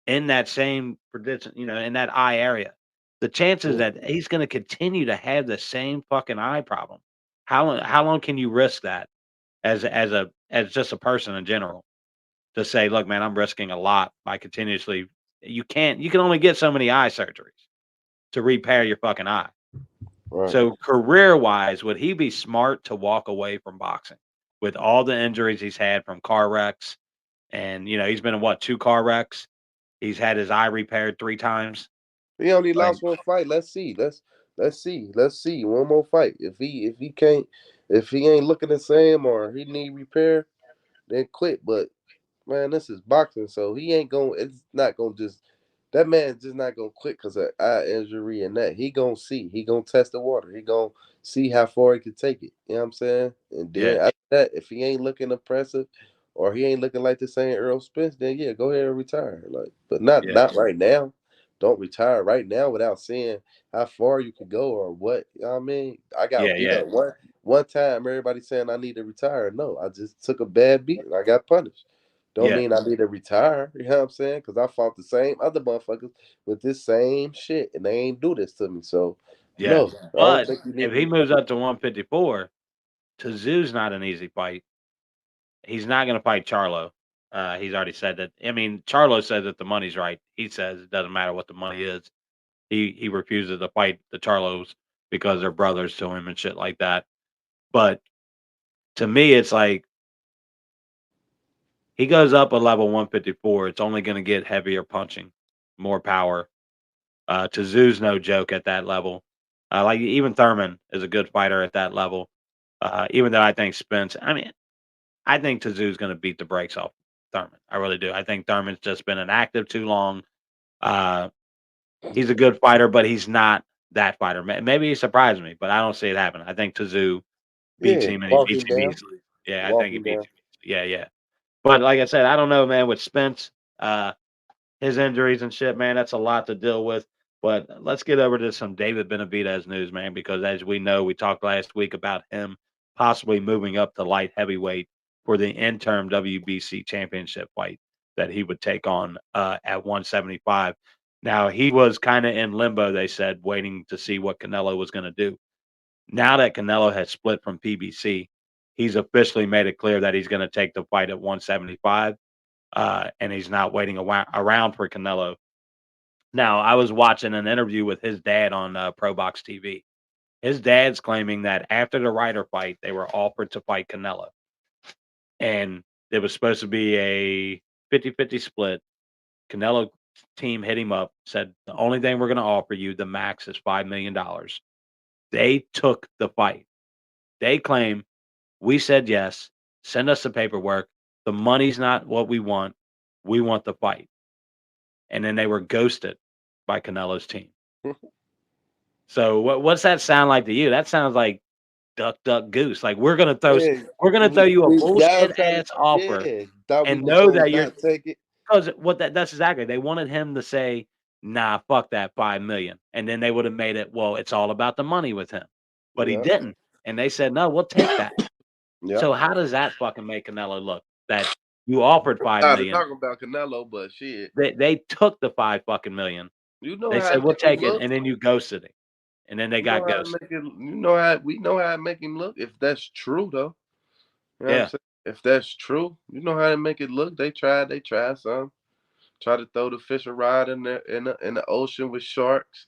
Speaker 2: in that same prediction, in that eye area, the chances
Speaker 3: Yeah.
Speaker 2: that he's going to continue to have the same fucking eye problem. How long can you risk that as just a person in general to say, look, man, I'm risking a lot by continuously. You can only get so many eye surgeries to repair your fucking eye.
Speaker 3: Right.
Speaker 2: So career wise, would he be smart to walk away from boxing with all the injuries he's had from car wrecks? And he's been in 2 car wrecks. He's had his eye repaired 3 times.
Speaker 3: He only
Speaker 2: Like,
Speaker 3: lost one fight. Let's see. Let's see. One more fight. If he ain't looking the same or he need repair, then quit. But man, this is boxing, so he ain't going. It's not going to just. That man's just not gonna quit because of eye injury and that. He gonna see. He gonna test the water. He gonna see how far he can take it. You know what I'm saying? And
Speaker 2: yeah,
Speaker 3: then after that, if he ain't looking impressive or he ain't looking like the same Earl Spence, then yeah, go ahead and retire. Like, but not
Speaker 2: yeah,
Speaker 3: not right now. Don't retire right now without seeing how far you could go or what. You know what I mean? I got
Speaker 2: yeah,
Speaker 3: beat
Speaker 2: yeah,
Speaker 3: up one time. Everybody saying I need to retire. No, I just took a bad beat and I got punished. Don't
Speaker 2: yeah,
Speaker 3: mean I need to retire. You know what I'm saying? Because I fought the same other motherfuckers with this same shit, and they ain't do this to me. So
Speaker 2: yeah.
Speaker 3: no, I don't
Speaker 2: But
Speaker 3: think you need
Speaker 2: if
Speaker 3: to
Speaker 2: he
Speaker 3: retire.
Speaker 2: moves up to 154, Tazoo's not an easy fight. He's not going to fight Charlo. He's already said that. I mean, Charlo said that the money's right. He says it doesn't matter what the money is. He refuses to fight the Charlos because they're brothers to him and shit like that. But to me, it's like he goes up a level 154. It's only going to get heavier punching, more power. Tazoo's no joke at that level. Like even Thurman is a good fighter at that level. Even though I think Spence, I mean, I think Tazoo's going to beat the brakes off Thurman. I really do. I think Thurman's just been inactive too long. Uh, he's a good fighter, but he's not that fighter. Maybe he surprised me, but I don't see it happen. I think Tazoo beats
Speaker 3: Yeah,
Speaker 2: him and he
Speaker 3: walk
Speaker 2: beats
Speaker 3: him
Speaker 2: him
Speaker 3: down.
Speaker 2: easily. Yeah, I
Speaker 3: Walk
Speaker 2: think he
Speaker 3: him
Speaker 2: beats
Speaker 3: down.
Speaker 2: him. Yeah, yeah. But like I said, I don't know, man. With Spence, his injuries and shit, man, that's a lot to deal with. But let's get over to some David Benavidez news, man, because as we know, we talked last week about him possibly moving up to light heavyweight for the interim WBC championship fight that he would take on at 175. Now, he was kind of in limbo, they said, waiting to see what Canelo was going to do. Now that Canelo has split from PBC, he's officially made it clear that he's going to take the fight at 175, and he's not waiting around for Canelo. Now, I was watching an interview with his dad on Pro Box TV. His dad's claiming that after the Ryder fight, they were offered to fight Canelo. And it was supposed to be a 50-50 split. Canelo team hit him up, said, the only thing we're going to offer you, the max is $5 million. They took the fight. They claim we said yes, send us the paperwork. The money's not what we want. We want the fight. And then they were ghosted by Canelo's team. So what's that sound like to you? That sounds like duck, duck, goose. Like
Speaker 3: Yeah,
Speaker 2: we're gonna throw you a
Speaker 3: we y'all
Speaker 2: bullshit
Speaker 3: trying to
Speaker 2: ass offer
Speaker 3: yeah. Thought we
Speaker 2: and
Speaker 3: was
Speaker 2: know
Speaker 3: gonna
Speaker 2: that you're
Speaker 3: not take it.
Speaker 2: because that's exactly they wanted him to say, nah, fuck that 5 million. And then they would have made it, well, it's all about the money with him. But he
Speaker 3: Yeah,
Speaker 2: didn't. And they said, no, we'll take that.
Speaker 3: yeah.
Speaker 2: So how does that fucking make Canelo look? That you offered five
Speaker 3: Tired of
Speaker 2: million.
Speaker 3: talking about Canelo, but shit,
Speaker 2: They took the 5 fucking million.
Speaker 3: you know
Speaker 2: They
Speaker 3: how
Speaker 2: said, we'll
Speaker 3: niggas
Speaker 2: take it,
Speaker 3: look.
Speaker 2: and then you ghosted him. and then they
Speaker 3: You know
Speaker 2: got
Speaker 3: how to
Speaker 2: ghosted.
Speaker 3: make it. You know how we know how to make him look. If that's true, though, you know what I'm
Speaker 2: Yeah,
Speaker 3: saying. If that's true, you know how to make it look. They tried some. Try to throw the fish a ride in the ocean with sharks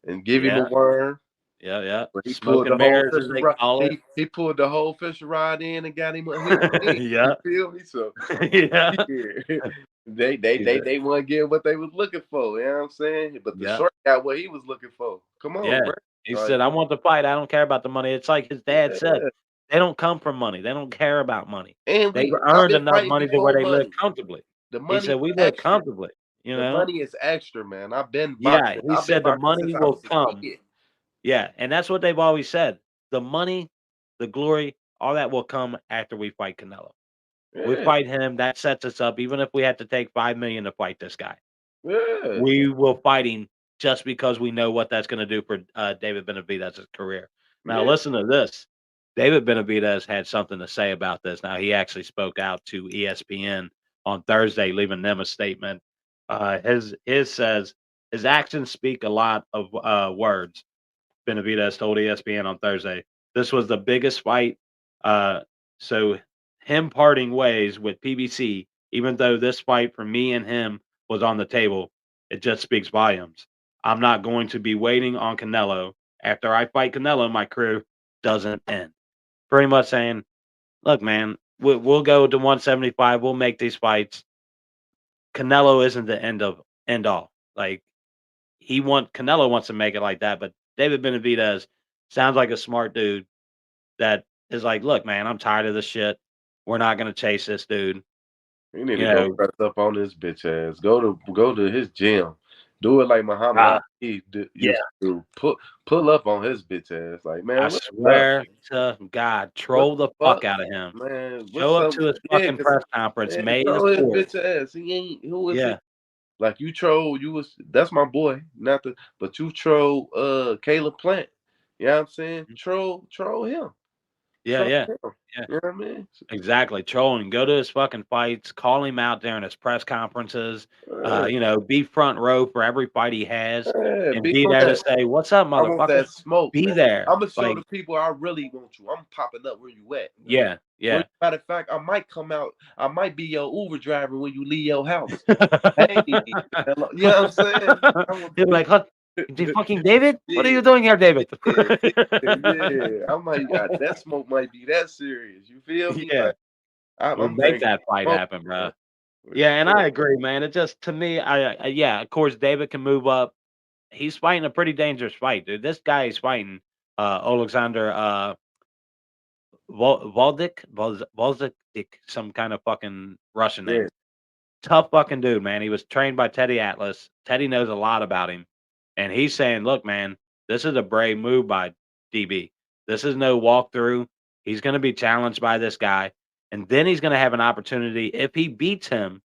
Speaker 3: and give him a
Speaker 2: yeah,
Speaker 3: worm.
Speaker 2: yeah.
Speaker 3: But he
Speaker 2: Smoke
Speaker 3: pulled the
Speaker 2: and
Speaker 3: whole
Speaker 2: mirrors,
Speaker 3: fish
Speaker 2: as they
Speaker 3: rod.
Speaker 2: call it.
Speaker 3: He pulled the whole fish rod in and got him hooked in. You
Speaker 2: Yeah,
Speaker 3: feel me? So
Speaker 2: yeah.
Speaker 3: yeah, they want to get what they was looking for. You know what I'm saying? But the
Speaker 2: Yeah,
Speaker 3: shark got what he was looking for. Come on,
Speaker 2: yeah.
Speaker 3: bro.
Speaker 2: He
Speaker 3: Like,
Speaker 2: said, "I want the fight. I don't care about the money." It's like his dad said,
Speaker 3: yeah.
Speaker 2: they don't come from money. They don't care about money.
Speaker 3: And
Speaker 2: They've
Speaker 3: I've
Speaker 2: earned
Speaker 3: been
Speaker 2: enough
Speaker 3: fighting
Speaker 2: money to where
Speaker 3: before
Speaker 2: they live
Speaker 3: money.
Speaker 2: comfortably.
Speaker 3: The
Speaker 2: He
Speaker 3: money
Speaker 2: said, "We
Speaker 3: is
Speaker 2: live
Speaker 3: extra.
Speaker 2: comfortably." You
Speaker 3: The
Speaker 2: know?
Speaker 3: money is extra, man. I've been
Speaker 2: Yeah.
Speaker 3: boxing.
Speaker 2: He
Speaker 3: I've been
Speaker 2: said the
Speaker 3: boxing
Speaker 2: money
Speaker 3: since I
Speaker 2: will
Speaker 3: was a
Speaker 2: come.
Speaker 3: kid.
Speaker 2: Yeah, and that's what they've always said. The money, the glory, all that will come after we fight Canelo. We
Speaker 3: Yeah,
Speaker 2: fight him. That sets us up. Even if we have to take 5 million to fight this guy,
Speaker 3: yeah,
Speaker 2: we will fight him just because we know what that's going to do for David Benavidez's career. Now,
Speaker 3: yeah.
Speaker 2: listen to this. David Benavidez had something to say about this. Now, he actually spoke out to ESPN on Thursday, leaving them a statement. His says his actions speak a lot of words. Benavidez told ESPN on Thursday. This was the biggest fight. Uh, so him parting ways with PBCee, even though this fight for me and him was on the table, it just speaks volumes. I'm not going to be waiting on Canelo. After I fight Canelo, my career doesn't end. Pretty much saying, look, man, we'll go to 175. We'll make these fights. Canelo isn't the end all. Like Canelo wants to make it like that, but David Benavidez sounds like a smart dude that is like, look, man, I'm tired of this shit. We're not gonna chase this dude.
Speaker 3: You need
Speaker 2: You
Speaker 3: to go
Speaker 2: know,
Speaker 3: press up on this bitch ass. Go to his gym. Do it like Muhammad
Speaker 2: ah,
Speaker 3: Ali
Speaker 2: yeah,
Speaker 3: used to do. Pull up on his bitch ass. Like,
Speaker 2: I
Speaker 3: man, what's up?
Speaker 2: swear to God,
Speaker 3: What
Speaker 2: troll the
Speaker 3: the
Speaker 2: fuck
Speaker 3: fuck?
Speaker 2: out of him.
Speaker 3: Man,
Speaker 2: Show
Speaker 3: what's
Speaker 2: up
Speaker 3: up?
Speaker 2: to his
Speaker 3: Yeah,
Speaker 2: fucking
Speaker 3: cause
Speaker 2: press conference
Speaker 3: man,
Speaker 2: May the
Speaker 3: troll his
Speaker 2: 4th.
Speaker 3: bitch ass. He ain't who is he?
Speaker 2: Yeah,
Speaker 3: Like you troll, that's my boy. Not the but you troll Caleb Plant. You know what I'm saying? Troll him.
Speaker 2: yeah,
Speaker 3: Troll
Speaker 2: yeah,
Speaker 3: him.
Speaker 2: yeah.
Speaker 3: You know what I mean?
Speaker 2: Exactly. Trolling. Go to his fucking fights. Call him out during his press conferences.
Speaker 3: Uh,
Speaker 2: Be front row for every fight he has,
Speaker 3: yeah,
Speaker 2: and
Speaker 3: be
Speaker 2: be
Speaker 3: on
Speaker 2: there to
Speaker 3: that.
Speaker 2: say, "What's up,
Speaker 3: I want
Speaker 2: motherfucker?"
Speaker 3: that smoke,
Speaker 2: Be
Speaker 3: man.
Speaker 2: there.
Speaker 3: I'm gonna show
Speaker 2: Like,
Speaker 3: the people I really want you. I'm popping up where you at. Man.
Speaker 2: yeah, yeah.
Speaker 3: Matter of fact, I might come out. I might be your Uber driver when you leave your house. Hey, hello. You know what I'm saying? I'm gonna
Speaker 2: He'll be like, "Huh, fucking David? What are
Speaker 3: yeah,
Speaker 2: you doing here, David?"
Speaker 3: yeah, yeah. I might. That smoke might be that serious. You feel me?
Speaker 2: Yeah,
Speaker 3: Like
Speaker 2: we'll
Speaker 3: I'm
Speaker 2: make
Speaker 3: bringing
Speaker 2: that fight
Speaker 3: smoke,
Speaker 2: happen, bro.
Speaker 3: man. For
Speaker 2: Yeah, and
Speaker 3: sure.
Speaker 2: I agree, man. It just to me, yeah, of course, David can move up. He's fighting a pretty dangerous fight, dude. This guy is fighting Alexander Volzik, some kind of fucking Russian
Speaker 3: Yeah.
Speaker 2: name. Tough fucking dude, man. He was trained by Teddy Atlas. Teddy knows a lot about him. And he's saying, look, man, this is a brave move by DB. This is no walkthrough. He's going to be challenged by this guy. And then he's going to have an opportunity, if he beats him,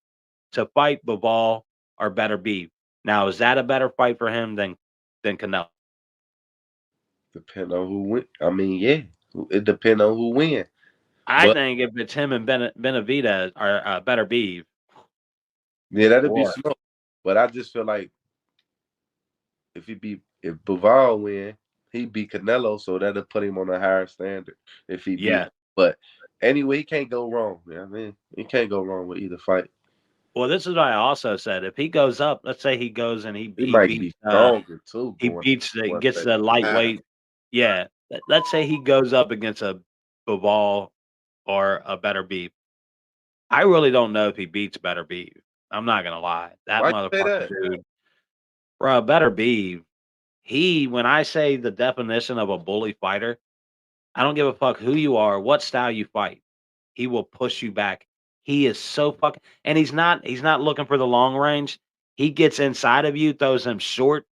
Speaker 2: to fight Bivol or Better Beef. Now, is that a better fight for him than Canelo?
Speaker 3: Depend on who win. I mean, yeah. It depends on who win.
Speaker 2: I
Speaker 3: But
Speaker 2: think if it's him and Benavidez or Better Beef,
Speaker 3: yeah, that'd be
Speaker 2: boy,
Speaker 3: smoke. But I just feel like if Bivol win, he beat Canelo, so that'll put him on a higher standard if he beat.
Speaker 2: yeah.
Speaker 3: But anyway, he can't go wrong. Yeah, I mean, he can't go wrong with either fight.
Speaker 2: Well, this is what I also said. If he goes up, let's say he goes and
Speaker 3: He might be stronger too. Going
Speaker 2: gets the
Speaker 3: 175.
Speaker 2: lightweight. Yeah, let's say he goes up against a Bivol or a Better Beef. I really don't know if he beats Better Beef. I'm not gonna lie. That
Speaker 3: Why you say
Speaker 2: motherfucker,
Speaker 3: that?
Speaker 2: dude, bro, Better Beef. When I say the definition of a bully fighter, I don't give a fuck who you are, what style you fight. He will push you back. He is so fucking, and he's not looking for the long range. He gets inside of you, throws them short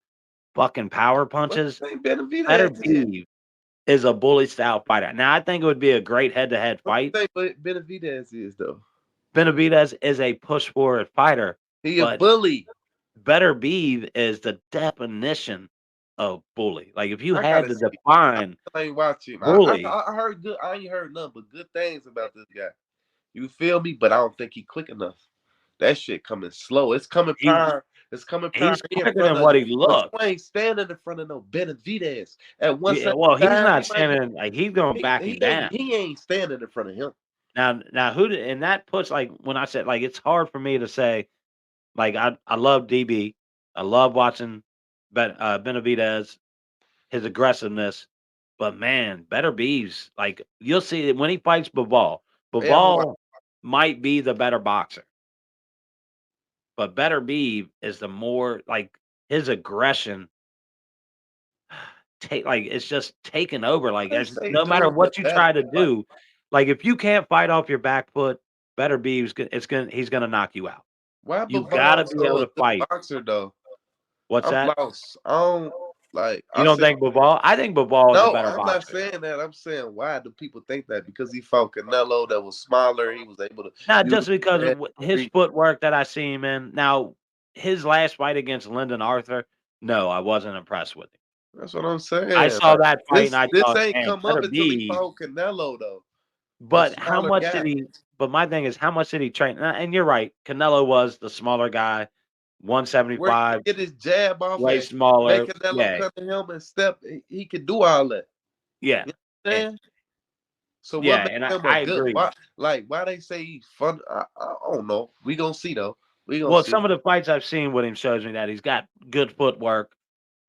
Speaker 2: fucking power
Speaker 3: What
Speaker 2: punches.
Speaker 3: you think
Speaker 2: Better
Speaker 3: Benavidez is?
Speaker 2: Beef is a bully style fighter. Now I think it would be a great head to head
Speaker 3: What
Speaker 2: fight.
Speaker 3: you think Benavidez is though?
Speaker 2: Benavidez is a push forward fighter,
Speaker 3: He a
Speaker 2: but
Speaker 3: bully.
Speaker 2: Better Beef is the definition of bully. Like if you
Speaker 3: I
Speaker 2: had
Speaker 3: gotta
Speaker 2: to
Speaker 3: see.
Speaker 2: define
Speaker 3: I ain't watch him.
Speaker 2: bully,
Speaker 3: I heard good. I ain't heard nothing but good things about this guy. You feel me? But I don't think he quick enough. That shit coming slow. It's coming
Speaker 2: he
Speaker 3: power. is coming
Speaker 2: He's
Speaker 3: in
Speaker 2: quicker
Speaker 3: front
Speaker 2: than
Speaker 3: of
Speaker 2: what
Speaker 3: you.
Speaker 2: he
Speaker 3: But
Speaker 2: looks.
Speaker 3: you ain't standing in front of no Benavidez. At
Speaker 2: Yeah, well, he's
Speaker 3: 175,
Speaker 2: not standing like he's going to back him down.
Speaker 3: he ain't standing in front of him.
Speaker 2: Now, and that puts like when I said like it's hard for me to say like I love DB, I love watching Benavidez, his aggressiveness, but man, Better Beeves like you'll see it when he fights Bivol.
Speaker 3: Yeah,
Speaker 2: Bivol might be the better boxer, but Better Beeve is the more like his aggression take like it's just taking over. Like
Speaker 3: I
Speaker 2: as
Speaker 3: say
Speaker 2: no matter
Speaker 3: dude's a
Speaker 2: what you
Speaker 3: better
Speaker 2: try to
Speaker 3: fighter.
Speaker 2: do, like if you can't fight off your back foot, Better Beeves he's gonna knock you out.
Speaker 3: Why
Speaker 2: You gotta
Speaker 3: Bivol
Speaker 2: be
Speaker 3: so
Speaker 2: able
Speaker 3: a
Speaker 2: to
Speaker 3: good
Speaker 2: fight.
Speaker 3: boxer though?
Speaker 2: What's
Speaker 3: I'm
Speaker 2: that?
Speaker 3: lost. I don't like.
Speaker 2: You
Speaker 3: I
Speaker 2: don't
Speaker 3: said
Speaker 2: think Bivol? I think Bivol is a
Speaker 3: no.
Speaker 2: better
Speaker 3: I'm not
Speaker 2: boxer.
Speaker 3: saying that. I'm saying why do people think that? Because he fought Canelo that was smaller. He was able to
Speaker 2: Not
Speaker 3: use
Speaker 2: just because
Speaker 3: his
Speaker 2: of his footwork that I see him in. Now, his last fight against Lyndon Arthur, no, I wasn't impressed with him.
Speaker 3: That's what I'm
Speaker 2: I
Speaker 3: saying.
Speaker 2: saw
Speaker 3: Like
Speaker 2: that fight and I
Speaker 3: this
Speaker 2: thought,
Speaker 3: ain't
Speaker 2: man,
Speaker 3: come up
Speaker 2: Better
Speaker 3: until he
Speaker 2: be.
Speaker 3: fought Canelo though, a
Speaker 2: But how
Speaker 3: smaller
Speaker 2: much did
Speaker 3: guy.
Speaker 2: he? But my thing is, how much did he train? And you're right. Canelo was the smaller guy,
Speaker 3: Where he
Speaker 2: 175,
Speaker 3: get his jab off
Speaker 2: way
Speaker 3: at, make
Speaker 2: smaller.
Speaker 3: Canelo
Speaker 2: Yeah,
Speaker 3: come to him and step. He can do all that.
Speaker 2: yeah,
Speaker 3: You know what I'm
Speaker 2: and
Speaker 3: saying? So what
Speaker 2: yeah,
Speaker 3: makes
Speaker 2: and
Speaker 3: him a
Speaker 2: I
Speaker 3: good?
Speaker 2: agree.
Speaker 3: Why they say he's fun? I don't know. We gonna see though. We gonna
Speaker 2: Well,
Speaker 3: see.
Speaker 2: some of the fights I've seen with him shows me that he's got good footwork.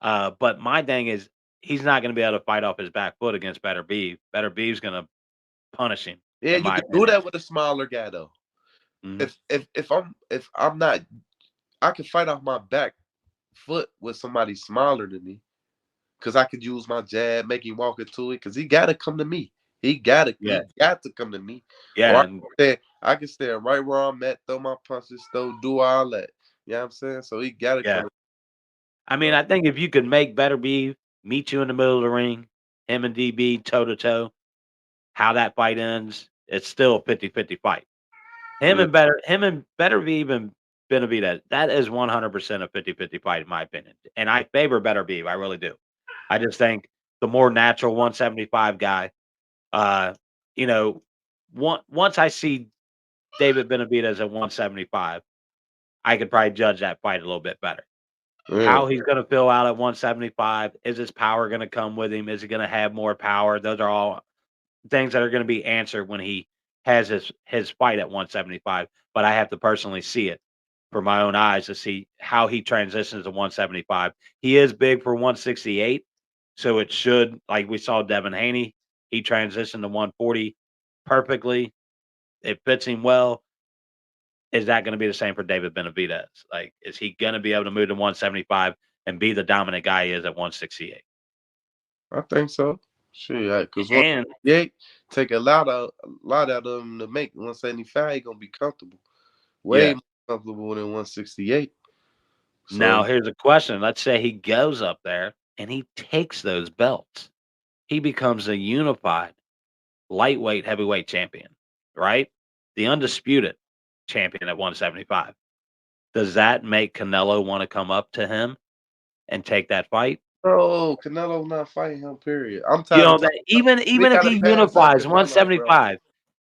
Speaker 2: But my thing is, he's not going to be able to fight off his back foot against Better Beef. Better Beef's going to punish him,
Speaker 3: Yeah,
Speaker 2: in
Speaker 3: you
Speaker 2: my
Speaker 3: can do
Speaker 2: opinion.
Speaker 3: that with a smaller guy though.
Speaker 2: Mhm.
Speaker 3: If I'm not, I can fight off my back foot with somebody smaller than me because I could use my jab, make him walk into it. Because he got to come to me.
Speaker 2: Yeah,
Speaker 3: He got to come to me.
Speaker 2: yeah,
Speaker 3: Or
Speaker 2: and
Speaker 3: I can stand right where I'm at, throw my punches, do all that. You know what I'm saying? So he got to
Speaker 2: yeah.
Speaker 3: come.
Speaker 2: I mean,
Speaker 3: But
Speaker 2: I think if you could make Better Beef meet you in the middle of the ring, him and DB toe to toe, how that fight ends, it's still a 50-50 fight.
Speaker 3: yeah,
Speaker 2: Him and Better Beef and Benavidez, that is 100% a 50-50 fight in my opinion. And I favor Better Beef, I really do. I just think the more natural 175 guy. Uh, you know, once I see David Benavidez at 175, I could probably judge that fight a little bit better.
Speaker 3: yeah.
Speaker 2: How he's going to fill out at 175? Is his power going to come with him? Is he going to have more power? Those are all things that are going to be answered when he has his fight at 175. But I have to personally see it for my own eyes to see how he transitions to 175. He is big for 168, so it should, like we saw Devin Haney, he transitioned to 140 perfectly. It fits him well. Is that going to be the same for David Benavidez? Like, is he going to be able to move to 175 and be the dominant guy he is at 168?
Speaker 3: I think so. Sure, because
Speaker 2: And
Speaker 3: 168 take a lot out of him to make 175. He gonna be comfortable, way
Speaker 2: yeah.
Speaker 3: more comfortable than 168. So
Speaker 2: Now here's a question. Let's say he goes up there and he takes those belts. He becomes a unified lightweight heavyweight champion, right? The undisputed champion at 175. Does that make Canelo want to come up to him and take that fight?
Speaker 3: no, Canelo not fighting him. Period. I'm
Speaker 2: You
Speaker 3: tired of
Speaker 2: know
Speaker 3: talking
Speaker 2: that
Speaker 3: about. We
Speaker 2: even if
Speaker 3: gotta
Speaker 2: he
Speaker 3: pass up
Speaker 2: unifies
Speaker 3: Canelo, bro.
Speaker 2: 175,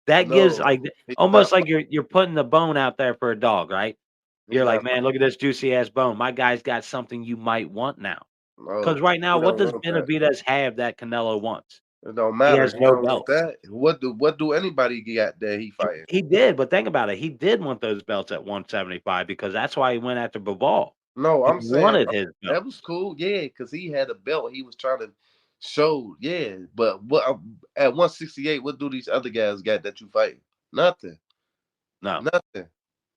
Speaker 2: that gives
Speaker 3: No,
Speaker 2: like
Speaker 3: he's
Speaker 2: almost
Speaker 3: not.
Speaker 2: like you're putting the bone out there for a dog, right?
Speaker 3: He
Speaker 2: You're like,
Speaker 3: not.
Speaker 2: man, look at this juicy ass bone. My guy's got something you might want now. Because
Speaker 3: No,
Speaker 2: right now,
Speaker 3: he
Speaker 2: what
Speaker 3: don't
Speaker 2: does
Speaker 3: want that.
Speaker 2: Benavidez have that Canelo wants?
Speaker 3: It don't
Speaker 2: He
Speaker 3: matter.
Speaker 2: has
Speaker 3: He
Speaker 2: no
Speaker 3: don't want
Speaker 2: belts.
Speaker 3: that. What do anybody get that he fighting?
Speaker 2: He did, but think about it. He did want those belts at 175 because that's why he went after Bivol.
Speaker 3: No,
Speaker 2: He
Speaker 3: I'm saying
Speaker 2: wanted his
Speaker 3: that was
Speaker 2: belts.
Speaker 3: cool. Yeah, because he had a belt. He was trying to show. Yeah, but what at 168? What do these other guys got that you fighting? Nothing.
Speaker 2: No,
Speaker 3: Nothing.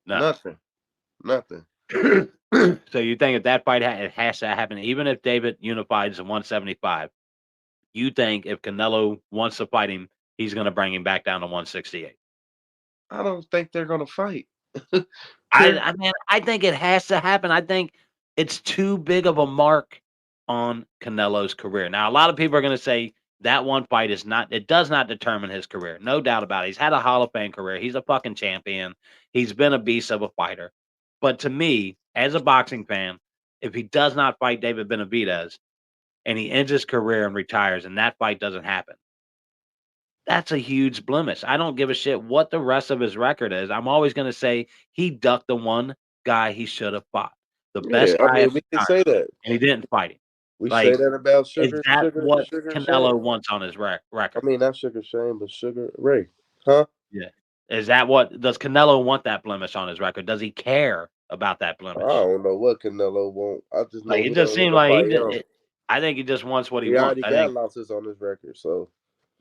Speaker 2: no.
Speaker 3: Nothing. Nothing.
Speaker 2: So you think if that fight it has to happen, even if David unifies at 175, you think if Canelo wants to fight him, he's going to bring him back down to 168?
Speaker 3: I don't think they're gonna fight. Period.
Speaker 2: I think it has to happen. I think it's too big of a mark on Canelo's career. Now, a lot of people are going to say that one fight is not. It does not determine his career. No doubt about it. He's had a Hall of Fame career. He's a fucking champion. He's been a beast of a fighter. But to me, as a boxing fan, if he does not fight David Benavidez and he ends his career and retires, and that fight doesn't happen, that's a huge blemish. I don't give a shit what the rest of his record is. I'm always going to say he ducked the one guy he should have fought. the
Speaker 3: Yeah,
Speaker 2: best
Speaker 3: I
Speaker 2: guy
Speaker 3: mean,
Speaker 2: at
Speaker 3: we
Speaker 2: the
Speaker 3: can
Speaker 2: time,
Speaker 3: say that.
Speaker 2: and he didn't fight him.
Speaker 3: We say
Speaker 2: Like,
Speaker 3: that about
Speaker 2: is that what
Speaker 3: Sugar Shane.
Speaker 2: Canelo wants on his
Speaker 3: I
Speaker 2: record?
Speaker 3: mean, not Sugar Shane, but Sugar Ray. Huh?
Speaker 2: Yeah. Is that what does Canelo want that blemish on his record? Does he care about that
Speaker 3: I
Speaker 2: blemish?
Speaker 3: don't know what Canelo want. I just
Speaker 2: Like,
Speaker 3: know
Speaker 2: it
Speaker 3: he
Speaker 2: just
Speaker 3: don't want
Speaker 2: seemed
Speaker 3: to
Speaker 2: like he
Speaker 3: fight
Speaker 2: just
Speaker 3: him.
Speaker 2: I think he just wants what he
Speaker 3: He
Speaker 2: wants.
Speaker 3: already
Speaker 2: I
Speaker 3: got
Speaker 2: think
Speaker 3: losses on his record, so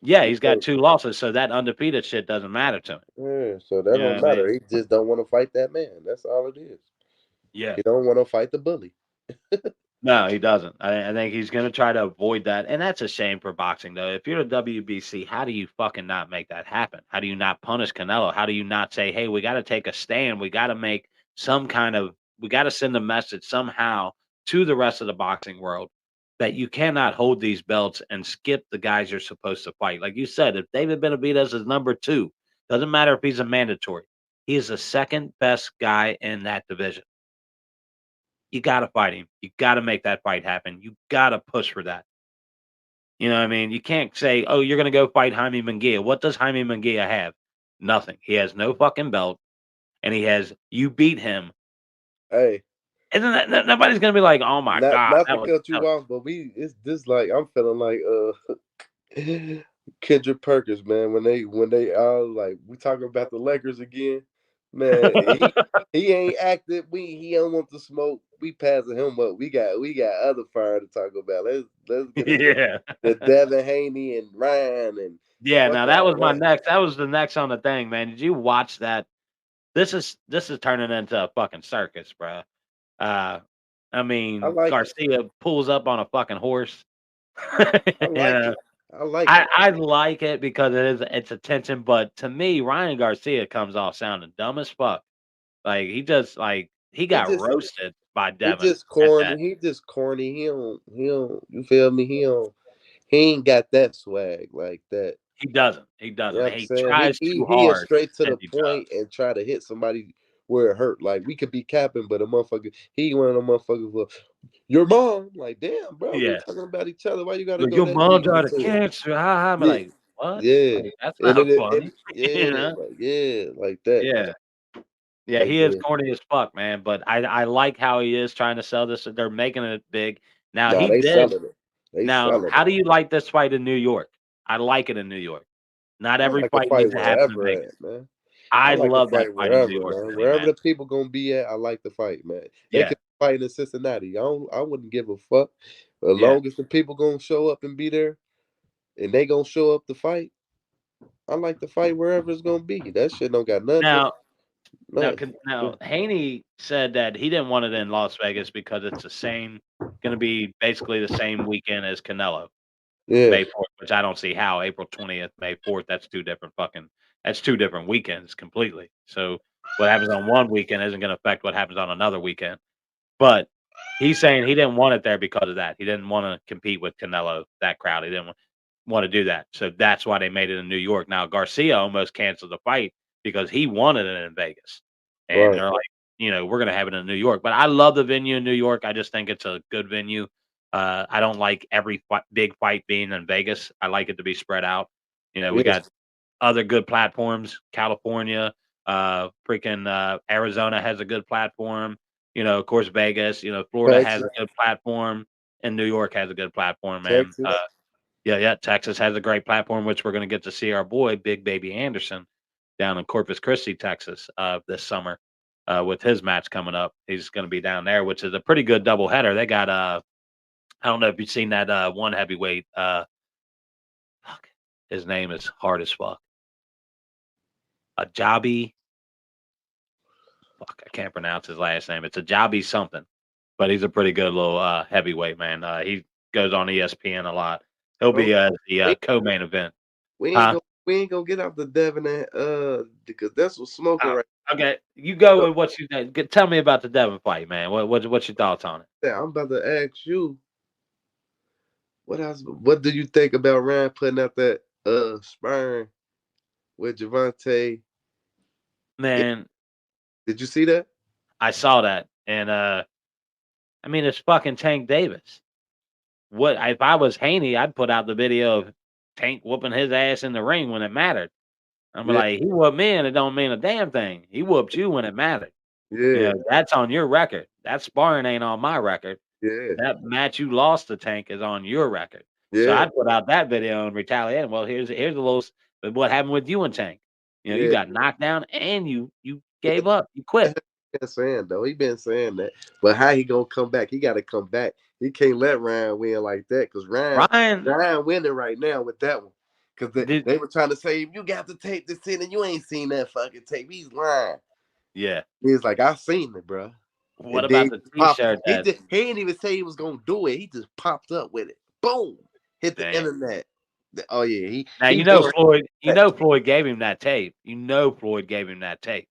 Speaker 2: yeah,
Speaker 3: he
Speaker 2: he's got
Speaker 3: can't.
Speaker 2: 2 losses, so that undefeated shit doesn't matter to him.
Speaker 3: Yeah, so that
Speaker 2: You know
Speaker 3: don't
Speaker 2: what I
Speaker 3: matter.
Speaker 2: mean?
Speaker 3: He just don't want to fight that man. That's all it is.
Speaker 2: Yeah.
Speaker 3: He don't want to fight the bully.
Speaker 2: No, he doesn't. I think he's gonna try to avoid that, and that's a shame for boxing, though. If you're the WBC, how do you fucking not make that happen? How do you not punish Canelo? How do you not say, "Hey, we gotta take a stand. We gotta make some kind of we gotta send a message somehow to the rest of the boxing world that you cannot hold these belts and skip the guys you're supposed to fight." Like you said, if David Benavidez is number 2, doesn't matter if he's a mandatory. He is the second best guy in that division. You gotta fight him. You gotta make that fight happen. You gotta push for that. You know what I mean? You can't say, "Oh, you're gonna go fight Jaime Munguia." What does Jaime Munguia have? Nothing. He has no fucking belt, and he has you beat him.
Speaker 3: Hey,
Speaker 2: And then nobody's gonna be like, "Oh my god,
Speaker 3: not to
Speaker 2: that was."
Speaker 3: cut you off, but it's this like I'm feeling like Kendrick Perkins, man. When they all like we talking about the Lakers again, man. He ain't active. He don't want the smoke. We passing him up. We got other fire to talk about. Let's get into
Speaker 2: Yeah.
Speaker 3: the Devin Haney and Ryan and
Speaker 2: Yeah,
Speaker 3: fuck
Speaker 2: now that
Speaker 3: all
Speaker 2: was my
Speaker 3: that.
Speaker 2: next that was the next on the thing, man. Did you watch that? This is turning into a fucking circus, bro. Uh, I
Speaker 3: I
Speaker 2: mean,
Speaker 3: like it.
Speaker 2: Garcia pulls up on a fucking horse.
Speaker 3: I like
Speaker 2: Yeah.
Speaker 3: it. I like it.
Speaker 2: I like it because it's attention, but to me, Ryan Garcia comes off sounding dumb as fuck. Like he
Speaker 3: He
Speaker 2: got
Speaker 3: just
Speaker 2: roasted by
Speaker 3: he
Speaker 2: Devin
Speaker 3: just
Speaker 2: at
Speaker 3: corny.
Speaker 2: that.
Speaker 3: He just corny. He don't. You feel me? He ain't got that swag like that.
Speaker 2: He doesn't. He
Speaker 3: You know
Speaker 2: doesn't.
Speaker 3: what I'm
Speaker 2: He
Speaker 3: saying?
Speaker 2: tries too
Speaker 3: He is
Speaker 2: hard
Speaker 3: straight to
Speaker 2: and
Speaker 3: the
Speaker 2: he
Speaker 3: point
Speaker 2: does.
Speaker 3: and try to hit somebody where it hurt. Like we could be capping, but a motherfucker, he one of them motherfuckers. Well, your mom, like damn, bro, we
Speaker 2: Yeah.
Speaker 3: talking about each other. Why you got to
Speaker 2: Look,
Speaker 3: go
Speaker 2: your
Speaker 3: that
Speaker 2: mom
Speaker 3: deep
Speaker 2: died of
Speaker 3: into it?
Speaker 2: cancer. Ha ha. I'm
Speaker 3: Yeah,
Speaker 2: like, what?
Speaker 3: yeah,
Speaker 2: Like, that's
Speaker 3: and
Speaker 2: not funny. You
Speaker 3: yeah,
Speaker 2: know?
Speaker 3: like yeah, like that.
Speaker 2: Yeah. Yeah,
Speaker 3: But
Speaker 2: he is
Speaker 3: yeah,
Speaker 2: corny as fuck, man. But I like how he is trying to sell this. They're making it big. Now
Speaker 3: nah,
Speaker 2: he
Speaker 3: they
Speaker 2: did.
Speaker 3: selling it. They
Speaker 2: Now,
Speaker 3: selling
Speaker 2: how
Speaker 3: it.
Speaker 2: do you like this fight in New York? I like it in New York. Not
Speaker 3: I
Speaker 2: every
Speaker 3: like a
Speaker 2: fight
Speaker 3: fight
Speaker 2: needs to happen in
Speaker 3: wherever
Speaker 2: Vegas.
Speaker 3: at, man. I
Speaker 2: I
Speaker 3: like a
Speaker 2: love that
Speaker 3: fight
Speaker 2: fight in New
Speaker 3: wherever,
Speaker 2: York
Speaker 3: man.
Speaker 2: City,
Speaker 3: Wherever
Speaker 2: man.
Speaker 3: the people gonna be at, I like the fight, man. They
Speaker 2: Yeah,
Speaker 3: could fight in Cincinnati. I wouldn't give a fuck. As
Speaker 2: yeah.
Speaker 3: long as the people gonna show up and be there, and they gonna show up to fight. I like the fight wherever it's gonna be. That shit don't got nothing to
Speaker 2: Now,
Speaker 3: nothing.
Speaker 2: Haney said that he didn't want it in Las Vegas because it's gonna be basically the same weekend as Canelo,
Speaker 3: Yeah,
Speaker 2: May 4th, which I don't see how. April 20th, May 4th, that's 2 different weekends completely. So what happens on one weekend isn't gonna affect what happens on another weekend. But he's saying he didn't want it there because of that. He didn't wanna compete with Canelo, that crowd. He didn't wanna do that. So that's why they made it in New York. Now Garcia almost canceled the fight because he wanted it in Vegas. And
Speaker 3: right.
Speaker 2: they're like, "We're gonna have it in New York." But I love the venue in New York. I just think it's a good venue. I don't like every big fight being in Vegas. I like it to be spread out. We
Speaker 3: Yes,
Speaker 2: got other good platforms. California, Arizona has a good platform. Of course, Vegas. Florida has
Speaker 3: Texas,
Speaker 2: a good platform, and New York has a good platform. Man,
Speaker 3: Texas.
Speaker 2: yeah, yeah. Texas has a great platform, which we're going to get to see our boy Big Baby Anderson down in Corpus Christi, Texas, this summer, with his match coming up. He's going to be down there, which is a pretty good doubleheader. They got I don't know if you've seen that one heavyweight. Fuck, his name is hard as fuck. Ajabi. Fuck, I can't pronounce his last name. It's Ajabi something, but he's a pretty good little heavyweight man. He goes on ESPN a lot. He'll
Speaker 3: Oh,
Speaker 2: be the
Speaker 3: we,
Speaker 2: co-main event,
Speaker 3: we ain't
Speaker 2: huh?
Speaker 3: gonna we ain't gonna get off the Devin and because that's what's smoking
Speaker 2: Uh,
Speaker 3: right
Speaker 2: okay, you go
Speaker 3: now.
Speaker 2: with what you think. Tell me about the Devin fight, man. What's your thoughts on it?
Speaker 3: Yeah, I'm about to ask you. What else? What do you think about Ryan putting out that sparring with Javante?
Speaker 2: Man,
Speaker 3: Did you see that?
Speaker 2: I saw that, and I mean it's fucking Tank Davis. If I was Haney, I'd put out the video of Tank whooping his ass in the ring when it mattered. I'm
Speaker 3: Yeah,
Speaker 2: like, he whooped me, and it don't mean a damn thing. He whooped you when it mattered.
Speaker 3: Yeah,
Speaker 2: that's on your record. That sparring ain't on my record.
Speaker 3: yeah,
Speaker 2: That match you lost to Tank is on your record. So
Speaker 3: yeah,
Speaker 2: I put out that video and retaliated. Well, here's a little. But what happened with you and Tank? You
Speaker 3: yeah.
Speaker 2: got knocked down and you gave up. You quit.
Speaker 3: He been saying though. He been saying that. But how he gonna come back? He got to come back. He can't let Ryan win like that because
Speaker 2: Ryan
Speaker 3: Ryan winning right now with that one. Because
Speaker 2: did.
Speaker 3: they were trying to say you got to tape this in and you ain't seen that fucking tape. He's lying.
Speaker 2: Yeah.
Speaker 3: He's like, I seen it, bro.
Speaker 2: What
Speaker 3: And then
Speaker 2: about
Speaker 3: he
Speaker 2: the
Speaker 3: just popped.
Speaker 2: T-shirt that?
Speaker 3: He didn't even say he was gonna do it. He just popped up with it. Boom. Hit the
Speaker 2: Damn.
Speaker 3: internet. Oh yeah,
Speaker 2: Now
Speaker 3: he doing
Speaker 2: Floyd.
Speaker 3: that.
Speaker 2: Floyd gave him that tape. Floyd gave him that tape.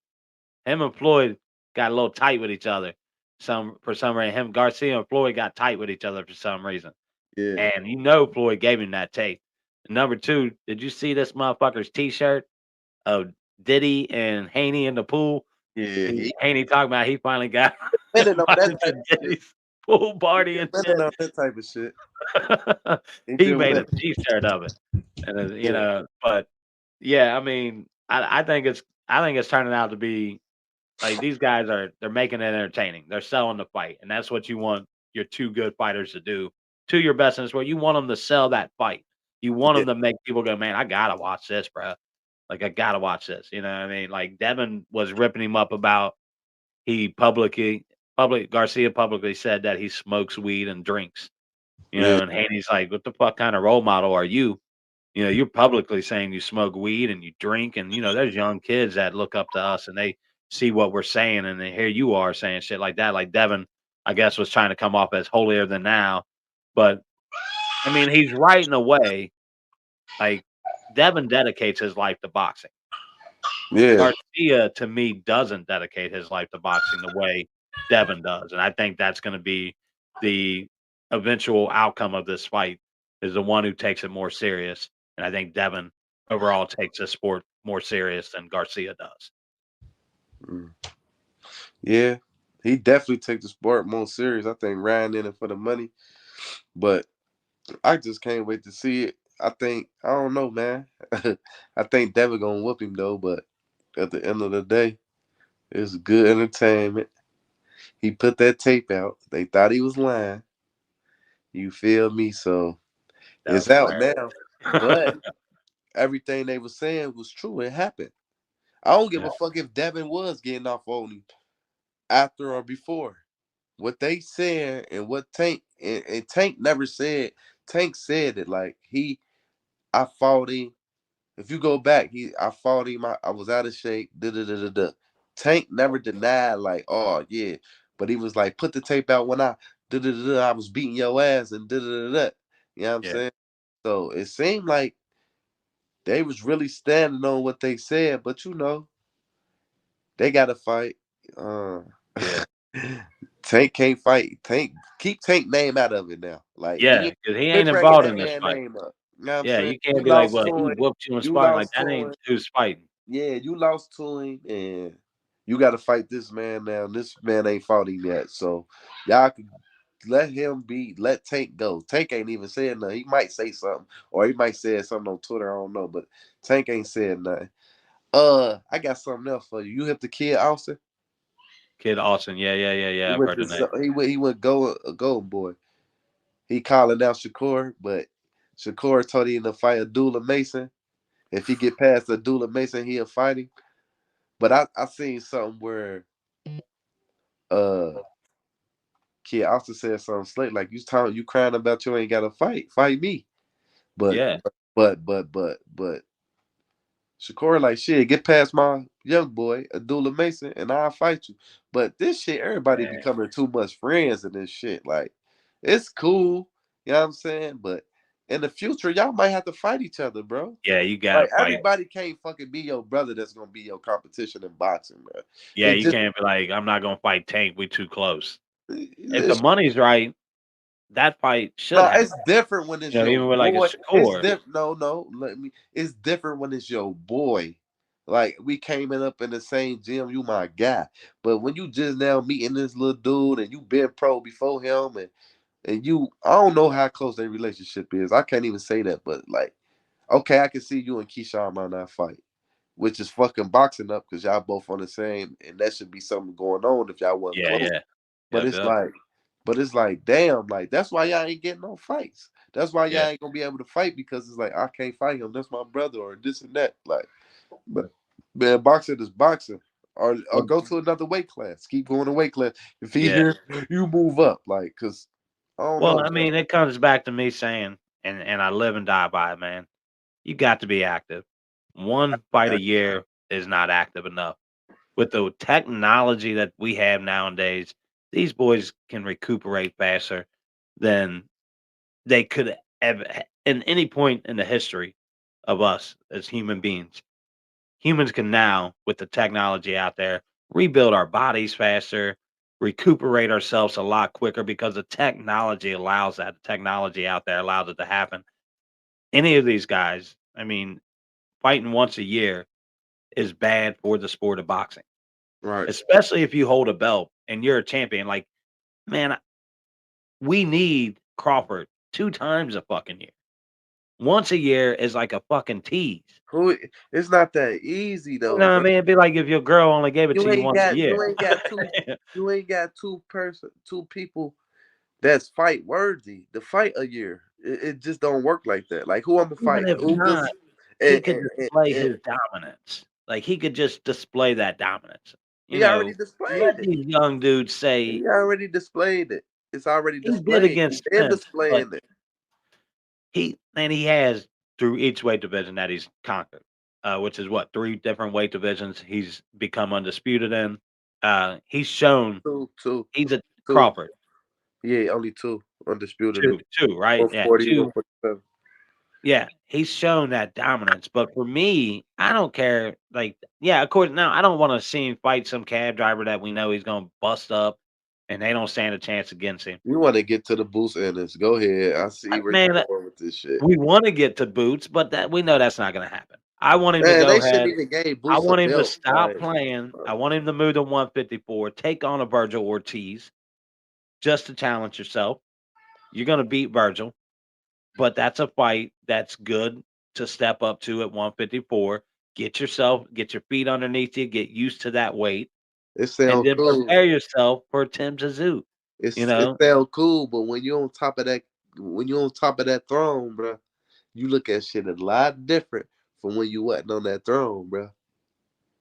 Speaker 2: Him and Floyd got a little tight with each other. For some reason, him Garcia and Floyd got tight with each other for some reason.
Speaker 3: Yeah.
Speaker 2: And Floyd gave him that tape. And number two, did you see this motherfucker's T-shirt of Diddy and Haney in the pool?
Speaker 3: Yeah. He
Speaker 2: Haney talking about he finally got
Speaker 3: winning on that
Speaker 2: invited
Speaker 3: type
Speaker 2: to
Speaker 3: of shit.
Speaker 2: Diddy's pool
Speaker 3: He
Speaker 2: party
Speaker 3: been
Speaker 2: and
Speaker 3: winning
Speaker 2: shit.
Speaker 3: on that type of shit. He
Speaker 2: He
Speaker 3: been
Speaker 2: made
Speaker 3: winning.
Speaker 2: a T-shirt of it, and
Speaker 3: Yeah.
Speaker 2: but yeah, I mean, I think it's turning out to be like these guys they're making it entertaining. They're selling the fight, and that's what you want your two good fighters to do to your best in sport. You want them to sell that fight. You want
Speaker 3: Yeah.
Speaker 2: them to make people go, man, I gotta watch this, bro. Like I gotta watch this. You know what I mean? Like Devin was ripping him up about he Garcia publicly said that he smokes weed and drinks.
Speaker 3: Yeah.
Speaker 2: And Haney's like, what the fuck kind of role model are you? You're publicly saying you smoke weed and you drink, and there's young kids that look up to us and they see what we're saying, and then here you are saying shit like that. Like Devin, I guess, was trying to come off as holier than thou, but I mean, he's right in a way. Like Devin dedicates his life to boxing.
Speaker 3: Yeah.
Speaker 2: Garcia, to me, doesn't dedicate his life to boxing the way Devin does, and I think that's going to be the eventual outcome of this fight. Is the one who takes it more serious, and I think Devin overall takes this sport more serious than Garcia does.
Speaker 3: Mm. Yeah. He definitely take the sport more serious. I think Ryan in it for the money, but I just can't wait to see it. I don't know, man. I think Devin gonna whoop him though, but at the end of the day, it's good entertainment. He put that tape out. They thought he was lying. You feel me? So
Speaker 2: That
Speaker 3: it's
Speaker 2: was
Speaker 3: out now.
Speaker 2: hilarious.
Speaker 3: But everything they were saying was true. It happened. I don't give
Speaker 2: Yeah,
Speaker 3: a fuck if Devin was getting off on him after or before. What they said and what and Tank never said. Tank said it like I fought him. If you go back, I fought him. I was out of shape. Da da da da da. Tank never denied like, oh yeah, but he was like, put the tape out when I was beating your ass and da da da da. You know what I'm
Speaker 2: yeah,
Speaker 3: saying? So it seemed like they was really standing on what they said, but they got to fight.
Speaker 2: yeah,
Speaker 3: Tank can't fight. Keep Tank name out of it now. Like
Speaker 2: yeah. Because he
Speaker 3: quit
Speaker 2: ain't
Speaker 3: bringing
Speaker 2: involved
Speaker 3: that
Speaker 2: in this
Speaker 3: man
Speaker 2: fight.
Speaker 3: name up. You know what I'm
Speaker 2: Yeah,
Speaker 3: saying?
Speaker 2: you
Speaker 3: You
Speaker 2: can't be like,
Speaker 3: lost
Speaker 2: well, he
Speaker 3: to him.
Speaker 2: whooped you in
Speaker 3: You
Speaker 2: sparring. Like
Speaker 3: lost
Speaker 2: that
Speaker 3: to
Speaker 2: ain't
Speaker 3: him.
Speaker 2: who's fighting.
Speaker 3: Yeah, you lost to him, and you got to fight this man now. This man ain't fought him yet, so y'all can let Tank go. Tank ain't even said nothing. He might say something, or he might say something on Twitter. I don't know, but Tank ain't said nothing. I got something else for you. You hit the kid Austin.
Speaker 2: Kid Austin.
Speaker 3: He
Speaker 2: Yeah. I've
Speaker 3: went
Speaker 2: heard the name.
Speaker 3: he went golden boy. He calling out Shakur, but Shakur told him to fight Abdullah Mason. If he get past Abdullah Mason, he'll fight him. But I seen something where uh Kid Austin said something slick like you crying about you ain't got to fight me. But
Speaker 2: Yeah,
Speaker 3: but Shakur like shit, get past my young boy Abdullah Mason and I'll fight you. But this shit, everybody
Speaker 2: man.
Speaker 3: becoming too much friends in this shit. Like it's cool, you know what I'm saying? But in the future, y'all might have to fight each other, bro.
Speaker 2: Yeah, you gotta
Speaker 3: Like
Speaker 2: fight.
Speaker 3: everybody can't fucking be your brother. That's gonna be your competition in boxing, bro.
Speaker 2: Yeah,
Speaker 3: It
Speaker 2: you
Speaker 3: just
Speaker 2: can't be like, I'm not gonna fight Tank. We too close. If the
Speaker 3: it's,
Speaker 2: money's right, that fight should
Speaker 3: no,
Speaker 2: happen.
Speaker 3: it's different when it's your
Speaker 2: Even with like a
Speaker 3: boy. It's
Speaker 2: Shakur.
Speaker 3: different. No, let me. It's different when it's your boy. Like we came up in the same gym, you my guy. But when you just now meeting this little dude and you been pro before him and I don't know how close their relationship is. I can't even say that, but like, okay, I can see you and Keyshawn might not fight. which is fucking boxing up because y'all both on the same, and that should be something going on if y'all wasn't
Speaker 2: Yeah,
Speaker 3: close.
Speaker 2: yeah.
Speaker 3: But
Speaker 2: Yep,
Speaker 3: it's
Speaker 2: yep.
Speaker 3: like, damn, like that's why y'all ain't getting no fights. That's why y'all
Speaker 2: Yeah.
Speaker 3: ain't gonna be able to fight because it's like I can't fight him. That's my brother or this and that. Like, but man, boxing is boxing. Or
Speaker 2: Well,
Speaker 3: go to another weight class. Keep going to weight class. If he
Speaker 2: yeah.
Speaker 3: here, you move up. Like, cause I don't
Speaker 2: Well,
Speaker 3: know,
Speaker 2: I
Speaker 3: bro.
Speaker 2: mean, it comes back to me saying, and I live and die by it, man. You got to be active. One fight a year is not active enough. With the technology that we have nowadays, these boys can recuperate faster than they could have in any point in the history of us as human beings. Humans can now, with the technology out there, rebuild our bodies faster, recuperate ourselves a lot quicker because the technology allows that. The technology out there allows it to happen. Any of these guys, I mean, fighting once a year is bad for the sport of boxing,
Speaker 3: Right.
Speaker 2: especially if you hold a belt and you're a champion. Like, man, we need Crawford 2 times a fucking year. Once a year is like a fucking tease.
Speaker 3: Who? It's not that easy
Speaker 2: You
Speaker 3: though,
Speaker 2: know what I
Speaker 3: bro.
Speaker 2: mean? It'd be like if your girl only gave it to
Speaker 3: You
Speaker 2: you
Speaker 3: ain't
Speaker 2: once a
Speaker 3: got
Speaker 2: year.
Speaker 3: you ain't got two you ain't got two people that's fight worthy to fight a year. It just don't work like that. Like who I'm gonna
Speaker 2: Even
Speaker 3: fight?
Speaker 2: if not,
Speaker 3: Ugas
Speaker 2: he
Speaker 3: and,
Speaker 2: could display his dominance. Like, he could just display that dominance. You
Speaker 3: he already
Speaker 2: know,
Speaker 3: displayed
Speaker 2: let
Speaker 3: it.
Speaker 2: these young dudes say
Speaker 3: He already displayed it. It's already
Speaker 2: he did
Speaker 3: displayed. He's
Speaker 2: against
Speaker 3: been
Speaker 2: Spence, but
Speaker 3: displaying it.
Speaker 2: he has through each weight division that he's conquered, which is what, 3 different weight divisions he's become undisputed in. He's shown
Speaker 3: Two.
Speaker 2: he's a
Speaker 3: Two.
Speaker 2: Crawford.
Speaker 3: Yeah, only two. Undisputed.
Speaker 2: 2, right? Yeah,
Speaker 3: 140,
Speaker 2: 2.
Speaker 3: 147.
Speaker 2: Yeah, he's shown that dominance, but for me, I don't care. Like, yeah, of course, now I don't want to see him fight some cab driver that we know he's going to bust up, and they don't stand a chance against him.
Speaker 3: You want to get to the boost innings. Go ahead. I see where
Speaker 2: Man,
Speaker 3: you're going with this shit.
Speaker 2: we want to get to Boots, but that we know that's not going to happen. I want him to
Speaker 3: Man,
Speaker 2: go
Speaker 3: they shouldn't
Speaker 2: ahead.
Speaker 3: even give
Speaker 2: I
Speaker 3: Boost a
Speaker 2: want him to
Speaker 3: belt.
Speaker 2: stop playing. I want him to move to 154, take on a Virgil Ortiz, just to challenge yourself. You're going to beat Virgil, but that's a fight that's good to step up to at 154. Get your feet underneath you, get used to that weight,
Speaker 3: It
Speaker 2: and
Speaker 3: sounds
Speaker 2: then
Speaker 3: cool.
Speaker 2: prepare yourself for Tim Tszyu. You
Speaker 3: It
Speaker 2: know,
Speaker 3: sounds cool, but when you're on top of that, throne, bro, you look at shit a lot different from when you wasn't on that throne, bro.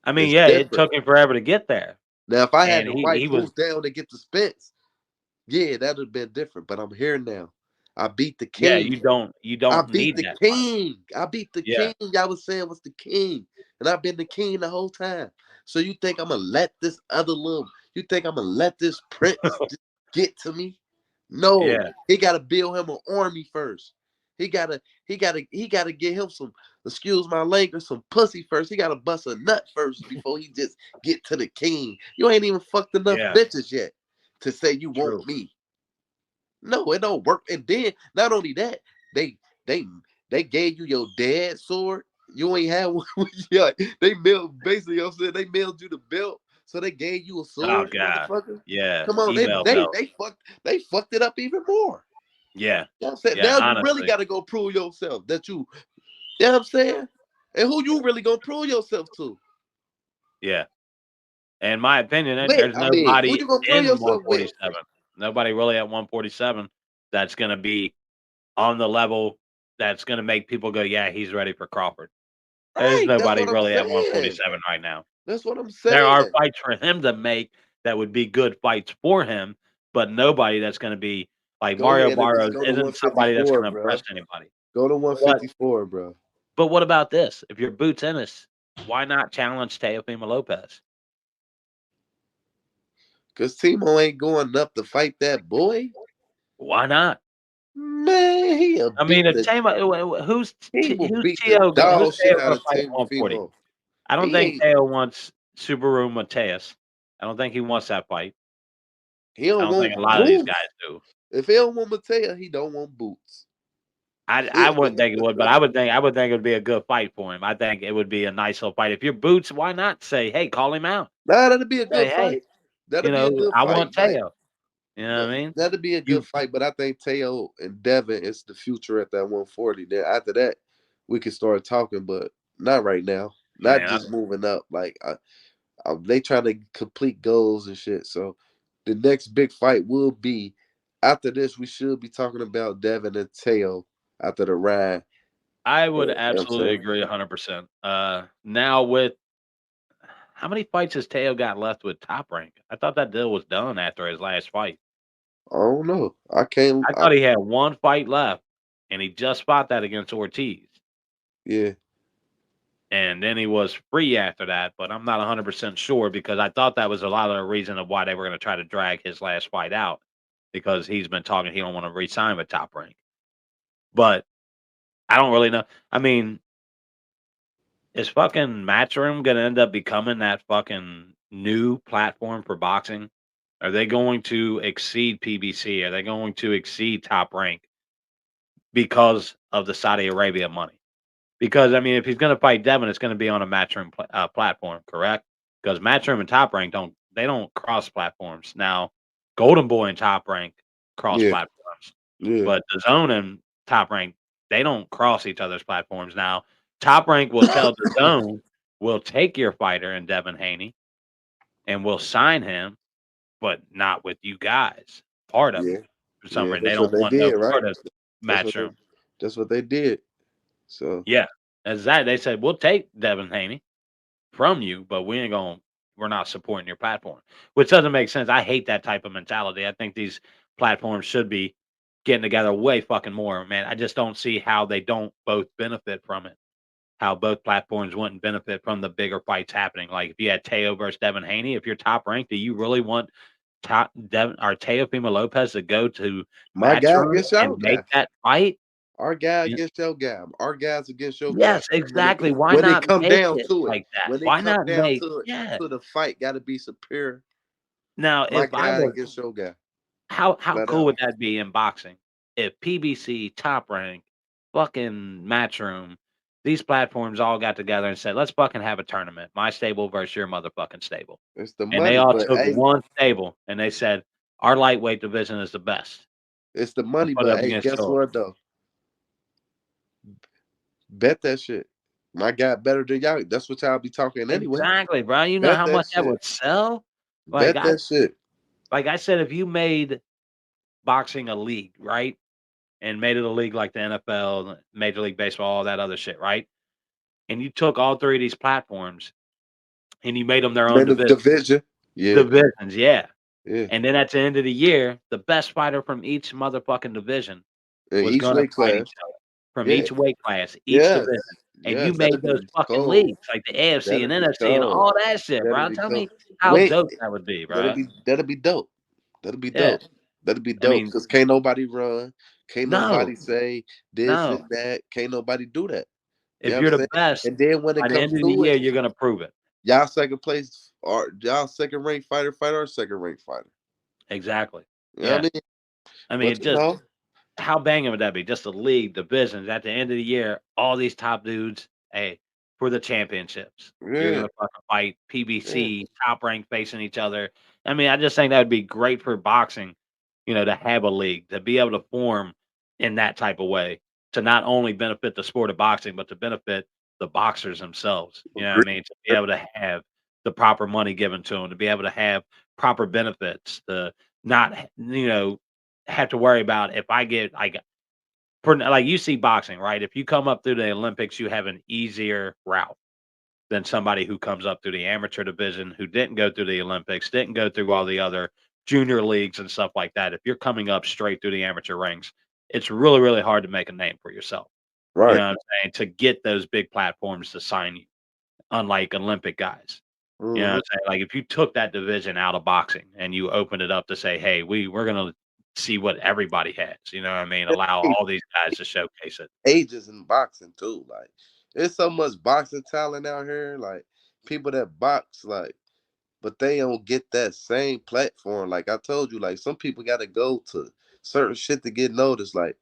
Speaker 2: I mean,
Speaker 3: It's
Speaker 2: yeah, it
Speaker 3: different.
Speaker 2: took him forever to get there,
Speaker 3: Now, if I had
Speaker 2: and
Speaker 3: to
Speaker 2: he
Speaker 3: fight
Speaker 2: was
Speaker 3: Boost down to get the Spence, yeah, that'd have been different. But I'm here now. I beat the
Speaker 2: yeah.
Speaker 3: king.
Speaker 2: You
Speaker 3: I
Speaker 2: don't
Speaker 3: beat
Speaker 2: need
Speaker 3: the
Speaker 2: that fight.
Speaker 3: king. I beat the
Speaker 2: Yeah,
Speaker 3: king. Y'all was saying was the king. And I've been the king the whole time. So you think I'm gonna let this other little you think I'm gonna let this prince just get to me? No.
Speaker 2: yeah,
Speaker 3: He gotta build him an army first. He gotta get him some, excuse my language, some pussy first. He gotta bust a nut first before he just get to the king. You ain't even fucked enough
Speaker 2: yeah.
Speaker 3: bitches yet to say you want
Speaker 2: True.
Speaker 3: me. No, it don't work. And then not only that, they they they gave you your dad's sword. You ain't had one. Yeah, they mailed basically. I'm saying they mailed you the belt, so they gave you a
Speaker 2: Oh
Speaker 3: sword,
Speaker 2: God.
Speaker 3: motherfucker.
Speaker 2: Yeah.
Speaker 3: Come on,
Speaker 2: Email belt.
Speaker 3: they fucked it up even more.
Speaker 2: Yeah.
Speaker 3: You know what I'm saying?
Speaker 2: Yeah.
Speaker 3: Now you really
Speaker 2: Honestly.
Speaker 3: got to go prove yourself that you know what I'm saying? And who you really gonna prove yourself to?
Speaker 2: Yeah. In my opinion,
Speaker 3: With,
Speaker 2: there's
Speaker 3: I mean, who
Speaker 2: nobody
Speaker 3: you gonna prove
Speaker 2: in
Speaker 3: yourself with?
Speaker 2: 147. Nobody really at 147 that's going to be on the level that's going to make people go, yeah, he's ready for Crawford. There's
Speaker 3: Right, that's
Speaker 2: nobody
Speaker 3: what I'm
Speaker 2: really at
Speaker 3: saying.
Speaker 2: 147 right now.
Speaker 3: That's what I'm
Speaker 2: There
Speaker 3: saying.
Speaker 2: are fights for him to make that would be good fights for him, but nobody that's going to be like
Speaker 3: Go
Speaker 2: Mario
Speaker 3: ahead and just
Speaker 2: Barros
Speaker 3: go to
Speaker 2: isn't somebody that's
Speaker 3: 154,
Speaker 2: going to
Speaker 3: bro.
Speaker 2: impress anybody.
Speaker 3: Go to
Speaker 2: But
Speaker 3: 154, bro.
Speaker 2: but what about this? If you're Boots Ennis, why not challenge Teofimo Lopez?
Speaker 3: Cause Timo ain't going up to fight that boy.
Speaker 2: Why not?
Speaker 3: Man,
Speaker 2: I mean, if Tamo,
Speaker 3: he will
Speaker 2: who's
Speaker 3: beat the
Speaker 2: Teo? Who's
Speaker 3: dog
Speaker 2: Teo
Speaker 3: shit out
Speaker 2: going to
Speaker 3: of
Speaker 2: fight at 140?
Speaker 3: Timo.
Speaker 2: I don't
Speaker 3: He
Speaker 2: think
Speaker 3: ain't.
Speaker 2: Teo wants Subaru Mateus. I don't think he wants that fight.
Speaker 3: He
Speaker 2: I
Speaker 3: don't
Speaker 2: don't think
Speaker 3: want
Speaker 2: a lot of these
Speaker 3: boots.
Speaker 2: guys do.
Speaker 3: If he don't want Mateo, he don't want boots.
Speaker 2: I wouldn't think it would, but I would think it would be a good fight for him. I think it would be a nice little fight. If you're Boots, why not say, hey, call him out?
Speaker 3: Nah, that'd be a
Speaker 2: Say,
Speaker 3: good
Speaker 2: hey,
Speaker 3: fight. That'd be a good
Speaker 2: I
Speaker 3: fight.
Speaker 2: want Teo. You know what I mean?
Speaker 3: That'd be a good
Speaker 2: You
Speaker 3: fight. But I think Teo and Devin is the future at that 140. Then after that, we can start talking, but not right now. not
Speaker 2: Man,
Speaker 3: just moving up. Like they trying to complete goals and shit. So the next big fight will be after this. We should be talking about Devin and Teo after the ride.
Speaker 2: I would
Speaker 3: You know what I'm
Speaker 2: absolutely
Speaker 3: saying?
Speaker 2: agree 100%. Now with how many fights has Teo got left with Top Rank? I thought that deal was done after his last fight.
Speaker 3: I don't know. I can't.
Speaker 2: I thought he had one fight left, and he just fought that against Ortiz.
Speaker 3: Yeah.
Speaker 2: And then he was free after that, but I'm not 100% sure because I thought that was a lot of the reason of why they were going to try to drag his last fight out because he's been talking he don't want to re-sign with Top Rank. But I don't really know. I mean, is fucking Matchroom going to end up becoming that fucking new platform for boxing? Are they going to exceed PBCee? Are they going to exceed Top Rank because of the Saudi Arabia money? Because I mean, if he's going to fight Devin, it's going to be on a Matchroom platform, correct? Because Matchroom and Top Rank don't cross platforms. Now, Golden Boy and Top Rank cross
Speaker 3: Yeah.
Speaker 2: platforms,
Speaker 3: Yeah.
Speaker 2: but the Zone and Top Rank they don't cross each other's platforms. Now, Top Rank will tell the Zone, "We'll take your fighter and Devin Haney, and we'll sign him, but not with you guys." Part of it
Speaker 3: Yeah.
Speaker 2: for some
Speaker 3: Yeah.
Speaker 2: reason they
Speaker 3: That's what
Speaker 2: don't
Speaker 3: they
Speaker 2: want no
Speaker 3: did, right?
Speaker 2: part of
Speaker 3: That's what they.
Speaker 2: Matchroom.
Speaker 3: That's what they did. So
Speaker 2: Yeah, exactly. They said, "We'll take Devin Haney from you, but we're not supporting your platform," which doesn't make sense. I hate that type of mentality. I think these platforms should be getting together way fucking more, man. I just don't see how they don't both benefit from it. How both platforms wouldn't benefit from the bigger fights happening. Like if you had Teo versus Devin Haney, if you're top ranked, do you really want top Devin or Teofimo Lopez to go to
Speaker 3: my guy
Speaker 2: Matchroom
Speaker 3: against your
Speaker 2: and make
Speaker 3: guy.
Speaker 2: that fight?
Speaker 3: Our guy
Speaker 2: You-
Speaker 3: against your guy. Our guys against your guy.
Speaker 2: Yes, exactly. Why
Speaker 3: When it
Speaker 2: not
Speaker 3: come
Speaker 2: make
Speaker 3: down
Speaker 2: it
Speaker 3: to it,
Speaker 2: like that?
Speaker 3: when it
Speaker 2: Why
Speaker 3: come
Speaker 2: not
Speaker 3: down
Speaker 2: make
Speaker 3: to it,
Speaker 2: yeah.
Speaker 3: to the fight got to be superior.
Speaker 2: Now,
Speaker 3: My
Speaker 2: if I
Speaker 3: guy
Speaker 2: was
Speaker 3: against your guy.
Speaker 2: how
Speaker 3: Flat
Speaker 2: cool
Speaker 3: out.
Speaker 2: would that be in boxing? If PBC, Top Rank, fucking Matchroom, these platforms all got together and said, "Let's fucking have a tournament. My stable versus your motherfucking stable."
Speaker 3: It's the
Speaker 2: And they
Speaker 3: money,
Speaker 2: all
Speaker 3: but
Speaker 2: took
Speaker 3: hey,
Speaker 2: one stable and they said, "Our lightweight division is the best."
Speaker 3: it's the
Speaker 2: And
Speaker 3: money,
Speaker 2: put it
Speaker 3: but
Speaker 2: up
Speaker 3: hey,
Speaker 2: against
Speaker 3: guess
Speaker 2: yours.
Speaker 3: what though? Bet that shit. My guy better than y'all. That's what y'all be talking anyway.
Speaker 2: Exactly, bro. You know
Speaker 3: Bet
Speaker 2: how
Speaker 3: that
Speaker 2: much that
Speaker 3: shit.
Speaker 2: would sell? Like
Speaker 3: Bet
Speaker 2: I
Speaker 3: that shit.
Speaker 2: like I said, if you made boxing a league, right? And made it a league like the NFL, Major League Baseball, all that other shit, right? And you took all three of these platforms and you made them their own
Speaker 3: Man, the division. Yeah,
Speaker 2: divisions, yeah.
Speaker 3: yeah.
Speaker 2: And then at the end of the year, the best fighter from each motherfucking division
Speaker 3: In
Speaker 2: was
Speaker 3: each
Speaker 2: gonna
Speaker 3: weight
Speaker 2: fight
Speaker 3: class.
Speaker 2: each other from
Speaker 3: Yeah.
Speaker 2: each weight class, each
Speaker 3: Yes.
Speaker 2: division. And you
Speaker 3: Yes.
Speaker 2: made
Speaker 3: That'd
Speaker 2: those
Speaker 3: be
Speaker 2: fucking
Speaker 3: cold.
Speaker 2: leagues like the AFC and
Speaker 3: That'd be
Speaker 2: NFC and
Speaker 3: cold.
Speaker 2: all that shit,
Speaker 3: That'd
Speaker 2: bro.
Speaker 3: be
Speaker 2: Tell
Speaker 3: cold.
Speaker 2: me how
Speaker 3: Wait,
Speaker 2: dope that would be, bro.
Speaker 3: that'd be dope. That'd be
Speaker 2: Yeah.
Speaker 3: dope. That'd be
Speaker 2: I
Speaker 3: dope.
Speaker 2: mean,
Speaker 3: Cause can't nobody run. Can't
Speaker 2: no,
Speaker 3: nobody say this
Speaker 2: no.
Speaker 3: and that. Can't nobody do that. You know
Speaker 2: If
Speaker 3: what
Speaker 2: you're
Speaker 3: I'm
Speaker 2: the
Speaker 3: saying?
Speaker 2: best,
Speaker 3: And then when it
Speaker 2: by the
Speaker 3: comes
Speaker 2: end of the
Speaker 3: to
Speaker 2: year,
Speaker 3: it,
Speaker 2: you're gonna prove it.
Speaker 3: y'all second place or y'all second ranked fighter or second ranked fighter.
Speaker 2: Exactly.
Speaker 3: You know
Speaker 2: Yeah.
Speaker 3: what I mean?
Speaker 2: I mean,
Speaker 3: But
Speaker 2: it just how banging would that be? Just the league, divisions at the end of the year, all these top dudes, hey, for the championships. You're
Speaker 3: yeah,
Speaker 2: gonna fucking fight
Speaker 3: yeah.
Speaker 2: PBC, top rank facing each other. I mean, I just think that would be great for boxing, to have a league, to be able to form in that type of way, to not only benefit the sport of boxing, but to benefit the boxers themselves. You know what I
Speaker 3: Agree.
Speaker 2: mean? To be able to have the proper money given to them, to be able to have proper benefits, to not, have to worry about if I get like you see boxing, right? If you come up through the Olympics, you have an easier route than somebody who comes up through the amateur division who didn't go through the Olympics, didn't go through all the other junior leagues and stuff like that. If you're coming up straight through the amateur ranks, it's really, really hard to make a name for yourself. You
Speaker 3: Right.
Speaker 2: know what I'm saying? To get those big platforms to sign you, unlike Olympic guys. You know what
Speaker 3: Hmm.
Speaker 2: I'm saying? Like if you took that division out of boxing and you opened it up to say, "Hey, we're gonna see what everybody has," you know what I mean? Allow all these guys to showcase it.
Speaker 3: Ages in boxing too. Like, there's so much boxing talent out here. Like, people that box, like, but they don't get that same platform. Like I told you, like some people got to go to certain shit to get noticed. Like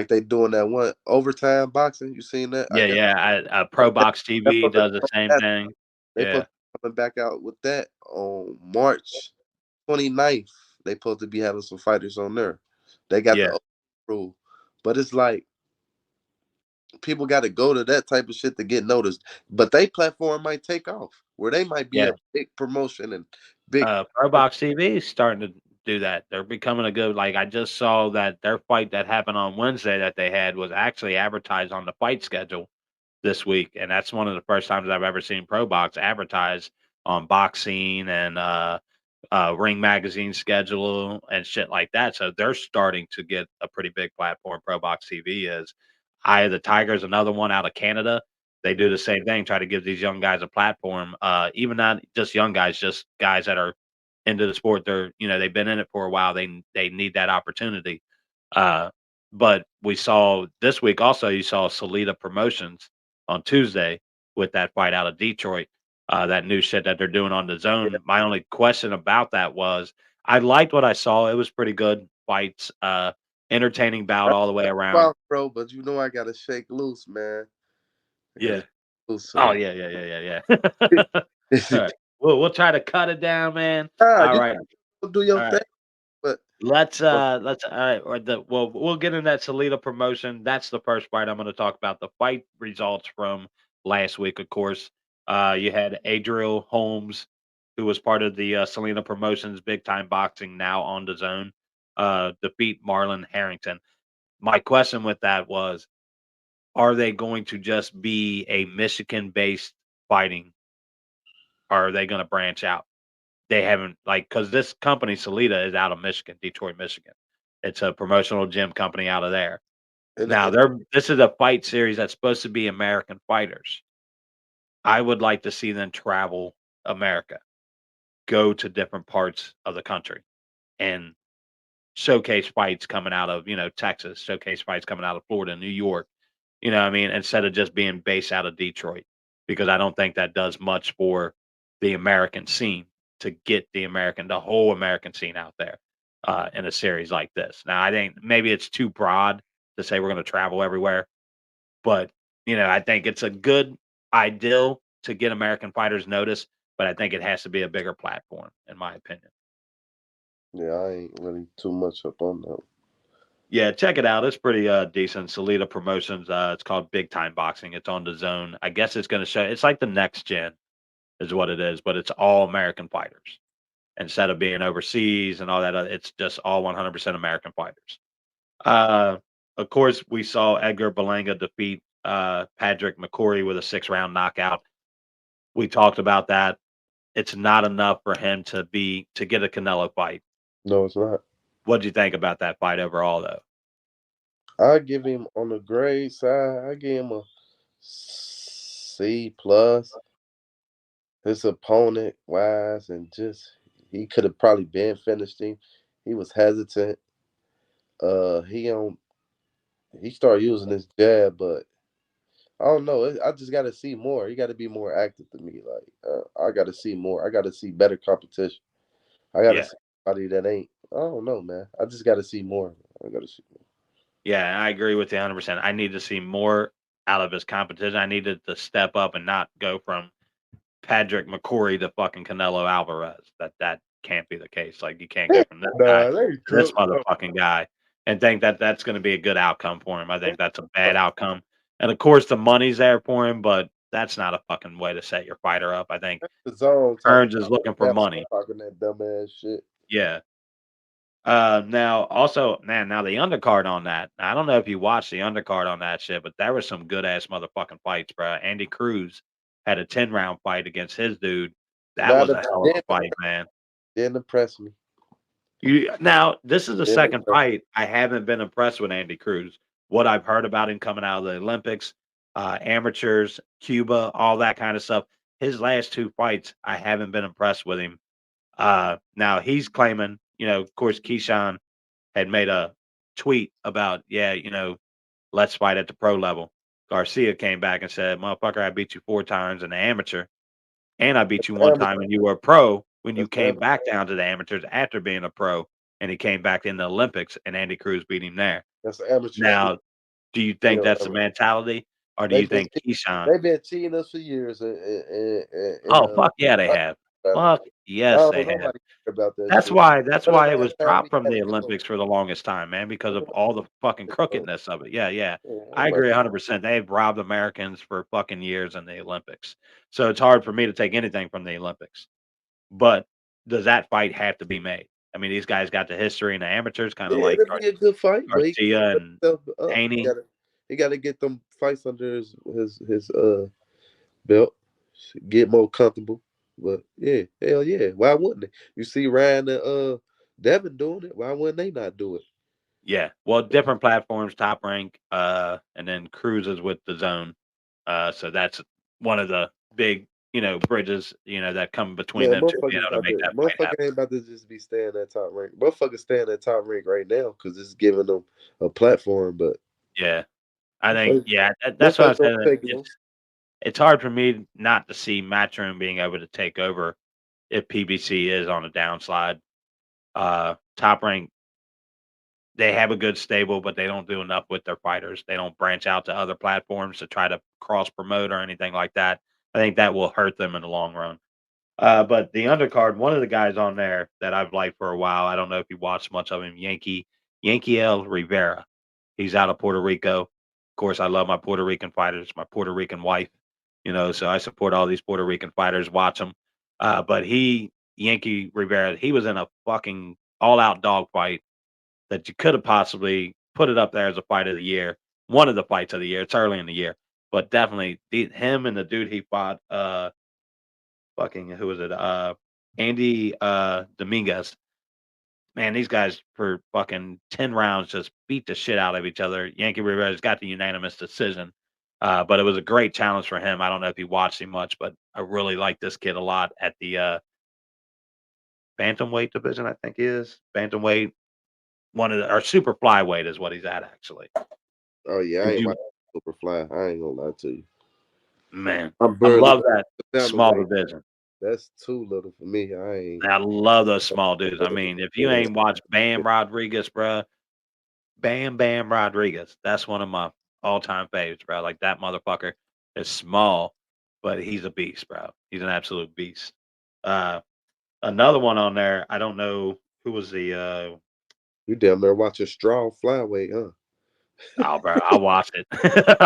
Speaker 3: they doing that one overtime boxing. You seen that? I
Speaker 2: Yeah,
Speaker 3: guess
Speaker 2: yeah. Pro Box TV does the same thing.
Speaker 3: they
Speaker 2: Yeah,
Speaker 3: supposed to be coming back out with that on March 29th. They supposed to be having some fighters on there. They got
Speaker 2: yeah.
Speaker 3: the rule, but it's like people got to go to that type of shit to get noticed. But they platform might take off where they might be
Speaker 2: Yeah.
Speaker 3: a big promotion and big.
Speaker 2: ProBox TV is starting to do that. They're becoming a good like I just saw that their fight that happened on Wednesday that they had was actually advertised on the fight schedule this week, and that's one of the first times I've ever seen ProBox advertise on Boxing and Ring Magazine schedule and shit like that. So they're starting to get a pretty big platform. ProBox TV is. Eye of the Tiger is another one out of Canada. They do the same thing, try to give these young guys a platform. Even not just young guys, just guys that are into the sport. They've been in it for a while. They need that opportunity. Uh, but we saw this week also. You saw Salida Promotions on Tuesday with that fight out of Detroit. That new shit that they're doing on the zone. My only question about that was I liked what I saw. It was pretty good fights. Entertaining bout all the way around.
Speaker 3: Bro, but you know I gotta shake loose, man.
Speaker 2: Yeah.
Speaker 3: Loose,
Speaker 2: Oh yeah. All right. We'll try to cut it down, man. All right.
Speaker 3: Do your
Speaker 2: All right.
Speaker 3: thing, but
Speaker 2: Let's all right. We'll get in that Salida promotion. That's the first fight I'm going to talk about. The fight results from last week, of course. You had Adriel Holmes, who was part of the Salina Promotions Big Time Boxing, now on the zone, defeat Marlon Harrington. My question with that was, are they going to just be a Michigan-based fighting? Or are they going to branch out? They haven't because this company Salida is out of Michigan, Detroit, Michigan. It's a promotional gym company out of there. Now this is a fight series that's supposed to be American fighters. I would like to see them travel America, go to different parts of the country, and showcase fights coming out of Texas, showcase fights coming out of Florida, New York. You know what I mean? Instead of just being based out of Detroit, because I don't think that does much for the American scene to get the whole American scene out there in a series like this. Now, I think maybe it's too broad to say we're going to travel everywhere, but I think it's a good ideal to get American fighters noticed, but I think it has to be a bigger platform, in my opinion.
Speaker 3: Yeah, I ain't really too much up on that.
Speaker 2: Yeah, check it out. It's pretty decent. Salida Promotions. It's called Big Time Boxing. It's on the zone. I guess it's going to show. It's like the next gen, is what it is, but it's all American fighters instead of being overseas and all that. It's just all 100% American fighters. Of course, we saw Edgar Berlanga defeat Patrick McCrory with a 6-round knockout. We talked about that. It's not enough for him to get a Canelo fight.
Speaker 3: No, it's not.
Speaker 2: What do you think about that fight overall, though?
Speaker 3: I give him on the grade side. I give him a C plus. His opponent wise and just he could have probably been finished him. He was hesitant. He started using his jab, but I don't know. I just got to see more. He got to be more active to me. I got to see more. I got to see better competition. I got to see somebody that ain't. I don't know, man. I just got to see more. I got to see more.
Speaker 2: Yeah, I agree with you 100%. I need to see more out of his competition. I needed to step up and not go from Patrick McCrory to fucking Canelo Alvarez. That can't be the case. Like, you can't go from this guy to this motherfucking guy and think that that's going to be a good outcome for him. I think that's a bad outcome. And of course, the money's there for him, but that's not a fucking way to set your fighter up. I think Hearns is looking for money.
Speaker 3: Talking that dumbass shit.
Speaker 2: Yeah. Now also, man, now the undercard on that. I don't know if you watched the undercard on that shit, but there was some good ass motherfucking fights, bro. Andy Cruz had a 10-round fight against his dude. That was a hell of a fight, man.
Speaker 3: Didn't impress me.
Speaker 2: Now, this is the second fight I haven't been impressed with Andy Cruz. What I've heard about him coming out of the Olympics, amateurs, Cuba, all that kind of stuff. His last 2 fights, I haven't been impressed with him. Now he's claiming, of course, Keyshawn had made a tweet about, let's fight at the pro level. Garcia came back and said, motherfucker, I beat you 4 times in the amateur, and I beat you 1 time when you were a pro, when you came back down to the amateurs after being a pro, and he came back in the Olympics, and Andy Cruz beat him there.
Speaker 3: That's the amateur.
Speaker 2: Now, do you think that's the mentality, or do you think Keyshawn?
Speaker 3: They've been cheating us for years.
Speaker 2: Oh, fuck yeah, they have. Fuck
Speaker 3: I
Speaker 2: yes,
Speaker 3: don't
Speaker 2: they
Speaker 3: know
Speaker 2: have.
Speaker 3: nobody care about that
Speaker 2: That's
Speaker 3: shit.
Speaker 2: why that's
Speaker 3: When the
Speaker 2: why it
Speaker 3: last
Speaker 2: was
Speaker 3: time we
Speaker 2: dropped from
Speaker 3: had a
Speaker 2: the
Speaker 3: good one?
Speaker 2: Olympics for the longest time, man, because
Speaker 3: When
Speaker 2: of
Speaker 3: the
Speaker 2: all the fucking
Speaker 3: last one?
Speaker 2: crookedness of it. Yeah, yeah.
Speaker 3: Yeah,
Speaker 2: I agree 100%. They've robbed Americans for fucking years in the Olympics. So it's hard for me to take anything from the Olympics. But does that fight have to be made? I mean, these guys got the history in the amateurs, kind of
Speaker 3: yeah,
Speaker 2: like
Speaker 3: it'll be a good fight, but he
Speaker 2: Garcia
Speaker 3: put
Speaker 2: and
Speaker 3: himself up.
Speaker 2: Haney.
Speaker 3: He gotta get them fights under his belt, get more comfortable. But yeah, hell yeah, why wouldn't they? You see Ryan and Devin doing it. Why wouldn't they not do it?
Speaker 2: Yeah. Well, different platforms, Top Rank, and then Cruises with the Zone. So that's one of the big, bridges, that come between
Speaker 3: Man,
Speaker 2: them two being able to make that fight
Speaker 3: motherfucker
Speaker 2: happen.
Speaker 3: ain't about to just be staying at top rank. Motherfucker staying at top rank right now because it's giving them a platform. But
Speaker 2: Yeah. I think,
Speaker 3: motherfucker,
Speaker 2: yeah, that's what I
Speaker 3: motherfucker
Speaker 2: said.
Speaker 3: gonna take them.
Speaker 2: It's hard for me not to see Matchroom being able to take over if PBC is on a downslide. Top Rank, they have a good stable, but they don't do enough with their fighters. They don't branch out to other platforms to try to cross promote or anything like that. I think that will hurt them in the long run. But the undercard, one of the guys on there that I've liked for a while, I don't know if you watched much of him, Yankee L. Rivera. He's out of Puerto Rico. Of course, I love my Puerto Rican fighters, my Puerto Rican wife, so I support all these Puerto Rican fighters, watch them. But Yankee Rivera, he was in a fucking all out dogfight that you could have possibly put it up there as a fight of the year, one of the fights of the year. It's early in the year, but definitely him and the dude he fought, fucking who was it? Andy Dominguez. Man, these guys for fucking 10 rounds just beat the shit out of each other. Yankee Rivera's got the unanimous decision. But it was a great challenge for him. I don't know if you watched him much, but I really like this kid a lot at the bantamweight division, I think he is. Bantamweight, one of the or super flyweight is what he's at actually.
Speaker 3: Oh yeah, I
Speaker 2: Did
Speaker 3: ain't
Speaker 2: you
Speaker 3: watching Superfly. I ain't gonna lie to you.
Speaker 2: man,
Speaker 3: I'm
Speaker 2: I
Speaker 3: barely
Speaker 2: love that
Speaker 3: down the
Speaker 2: small
Speaker 3: way.
Speaker 2: division.
Speaker 3: That's too little for me. I ain't.
Speaker 2: I love those small dudes. I mean, if you ain't watched Bam Rodriguez, bruh, Bam Rodriguez. That's one of my all-time favorites, bro. Like that motherfucker is small, but he's a beast, bro. He's an absolute beast. Uh, Another one on there. I don't know who was the.
Speaker 3: You damn near watch a strong flyweight, huh?
Speaker 2: Oh, bro, I'll watch it.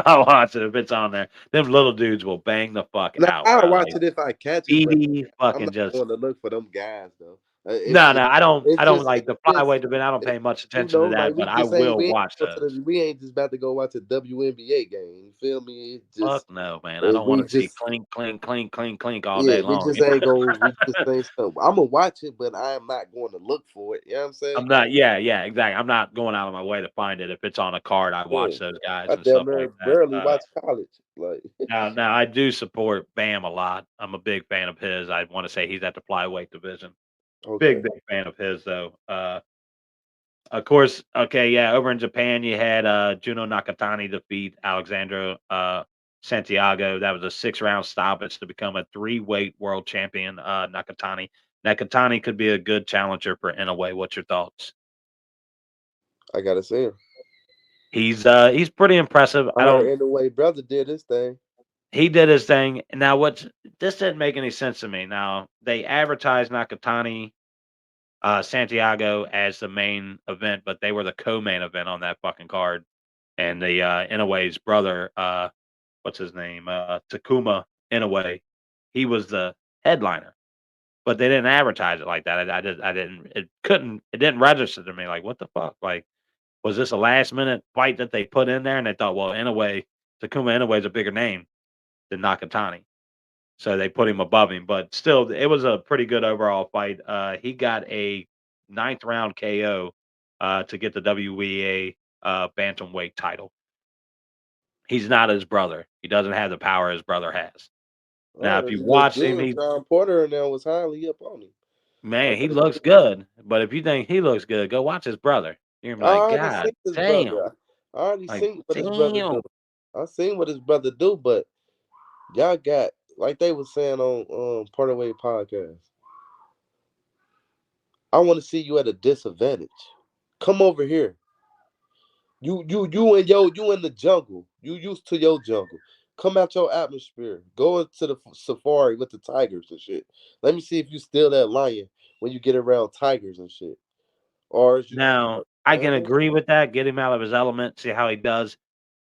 Speaker 2: I'll watch it if it's on there. Them little dudes will bang the fuck
Speaker 3: Now
Speaker 2: out,
Speaker 3: I'll
Speaker 2: bro.
Speaker 3: watch
Speaker 2: Like
Speaker 3: it if I catch it, but
Speaker 2: Edie
Speaker 3: I'm
Speaker 2: fucking
Speaker 3: not
Speaker 2: just.
Speaker 3: going to look for them guys though. It's
Speaker 2: No,
Speaker 3: just,
Speaker 2: no, I don't. I
Speaker 3: it's
Speaker 2: don't
Speaker 3: just,
Speaker 2: like
Speaker 3: it's
Speaker 2: the
Speaker 3: just,
Speaker 2: flyweight division. I don't
Speaker 3: it,
Speaker 2: pay much attention to
Speaker 3: like
Speaker 2: that,
Speaker 3: we
Speaker 2: but I
Speaker 3: just ain't
Speaker 2: will watch those.
Speaker 3: we ain't just about to go watch a WNBA game. You feel me? It
Speaker 2: Fuck
Speaker 3: just
Speaker 2: no, man. I don't want
Speaker 3: we
Speaker 2: to see
Speaker 3: just
Speaker 2: clink, clink, clink, clink, clink all
Speaker 3: yeah,
Speaker 2: day long.
Speaker 3: we just ain't stuff. I'm gonna watch it, but I am not going to look for it. You know what I'm saying?
Speaker 2: I'm not. Yeah, yeah, exactly. I'm not going out of my way to find it. If it's on a card, I
Speaker 3: Yeah.
Speaker 2: watch those guys
Speaker 3: I
Speaker 2: and
Speaker 3: damn
Speaker 2: stuff
Speaker 3: near
Speaker 2: like that.
Speaker 3: barely watch college. Like
Speaker 2: Now I do support Bam a lot. I'm a big fan of his. I want to say he's at the flyweight division.
Speaker 3: okay.
Speaker 2: Big fan of his though. Of course, okay, yeah. Over in Japan, you had Juno Nakatani defeat Alexandra Santiago. That was a 6 round stoppage to become a 3-weight world champion. Nakatani could be a good challenger for Inoue. What's your thoughts?
Speaker 3: I gotta say him.
Speaker 2: He's pretty impressive.
Speaker 3: I heard in the way brother did his thing.
Speaker 2: He did his thing. Now this didn't make any sense to me. Now they advertised Nakatani Santiago as the main event, but they were the co-main event on that fucking card. And the Inoue's brother, what's his name? Takuma Inoue, he was the headliner. But they didn't advertise it like that. I didn't it didn't register to me. Like, what the fuck? Like, was this a last minute fight that they put in there and they thought, well, Inoue, Takuma Inoue is a bigger name than Nakatani. So they put him above him, but still, it was a pretty good overall fight. He got a 9th round KO to get the WBA bantamweight title. He's not his brother. He doesn't have the power his brother has.
Speaker 3: I
Speaker 2: Now, if
Speaker 3: heard
Speaker 2: you
Speaker 3: he looked
Speaker 2: watch him,
Speaker 3: good. John Porter and them was highly up on him.
Speaker 2: he looks good. But if you think he looks good, go watch his brother. You're gonna
Speaker 3: I
Speaker 2: be like,
Speaker 3: already
Speaker 2: God
Speaker 3: seen his
Speaker 2: damn,
Speaker 3: brother. I already
Speaker 2: like
Speaker 3: seen what his brother do.
Speaker 2: damn.
Speaker 3: I seen what his brother do, but y'all got like they was saying on Porterway podcast. I want to see you at a disadvantage. Come over here. You in the jungle. You used to your jungle. Come out your atmosphere. Go into the safari with the tigers and shit. Let me see if you still that lion when you get around tigers and shit. Or is you just,
Speaker 2: Now, I can
Speaker 3: uh,
Speaker 2: agree with that, get him out of his element, see how he does,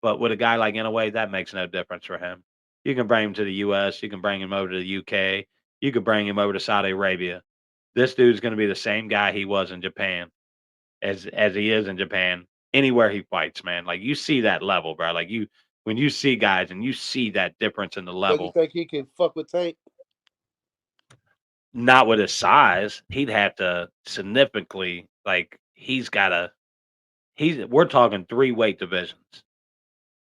Speaker 2: but with a guy like Inouye, that makes no difference for him. You can bring him to the US, you can bring him over to the UK, you could bring him over to Saudi Arabia. This dude's gonna be the same guy he was in Japan as he is in Japan anywhere he fights, man. Like, you see that level, bro. Like, you when you see guys and you see that difference in the
Speaker 3: so you
Speaker 2: level,
Speaker 3: think he can fuck with Tank?
Speaker 2: not with his size, he'd have to significantly like, we're talking 3 weight divisions.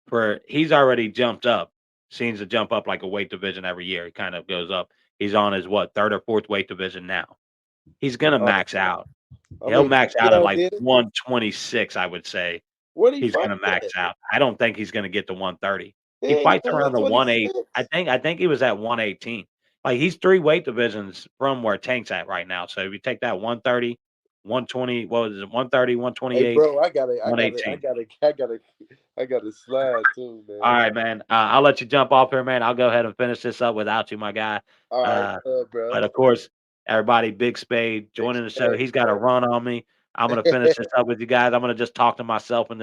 Speaker 2: For he's already jumped up, seems to jump up like a weight division every year. He kind of goes up. He's on his what, 3rd or 4th weight division now. He's gonna
Speaker 3: Uh,
Speaker 2: max out.
Speaker 3: I
Speaker 2: He'll
Speaker 3: mean,
Speaker 2: max out at
Speaker 3: Pacquiao
Speaker 2: like
Speaker 3: did it.
Speaker 2: 126, I would say.
Speaker 3: Where did he
Speaker 2: He's
Speaker 3: fight
Speaker 2: gonna
Speaker 3: at?
Speaker 2: max out. I don't think he's gonna get to 130.
Speaker 3: He
Speaker 2: He
Speaker 3: ain't get
Speaker 2: fights
Speaker 3: to
Speaker 2: around the 1 8.
Speaker 3: 126.
Speaker 2: I think he was at 118. Like, he's 3 weight divisions from where Tank's at right now. So if you take that 130, 120, what was it? 130,
Speaker 3: Hey,
Speaker 2: 128,
Speaker 3: bro, I gotta, I gotta, I
Speaker 2: 118.
Speaker 3: gotta, I gotta, I gotta slide too,
Speaker 2: All
Speaker 3: man.
Speaker 2: right, man. I'll let you jump off here, man. I'll go ahead and finish this up without you, my guy.
Speaker 3: All right,
Speaker 2: Uh,
Speaker 3: bro.
Speaker 2: but of course, everybody, Big Spade
Speaker 3: Big
Speaker 2: joining the show.
Speaker 3: Spade,
Speaker 2: He's got a run on me. I'm gonna finish this up with you guys. I'm gonna just talk to myself in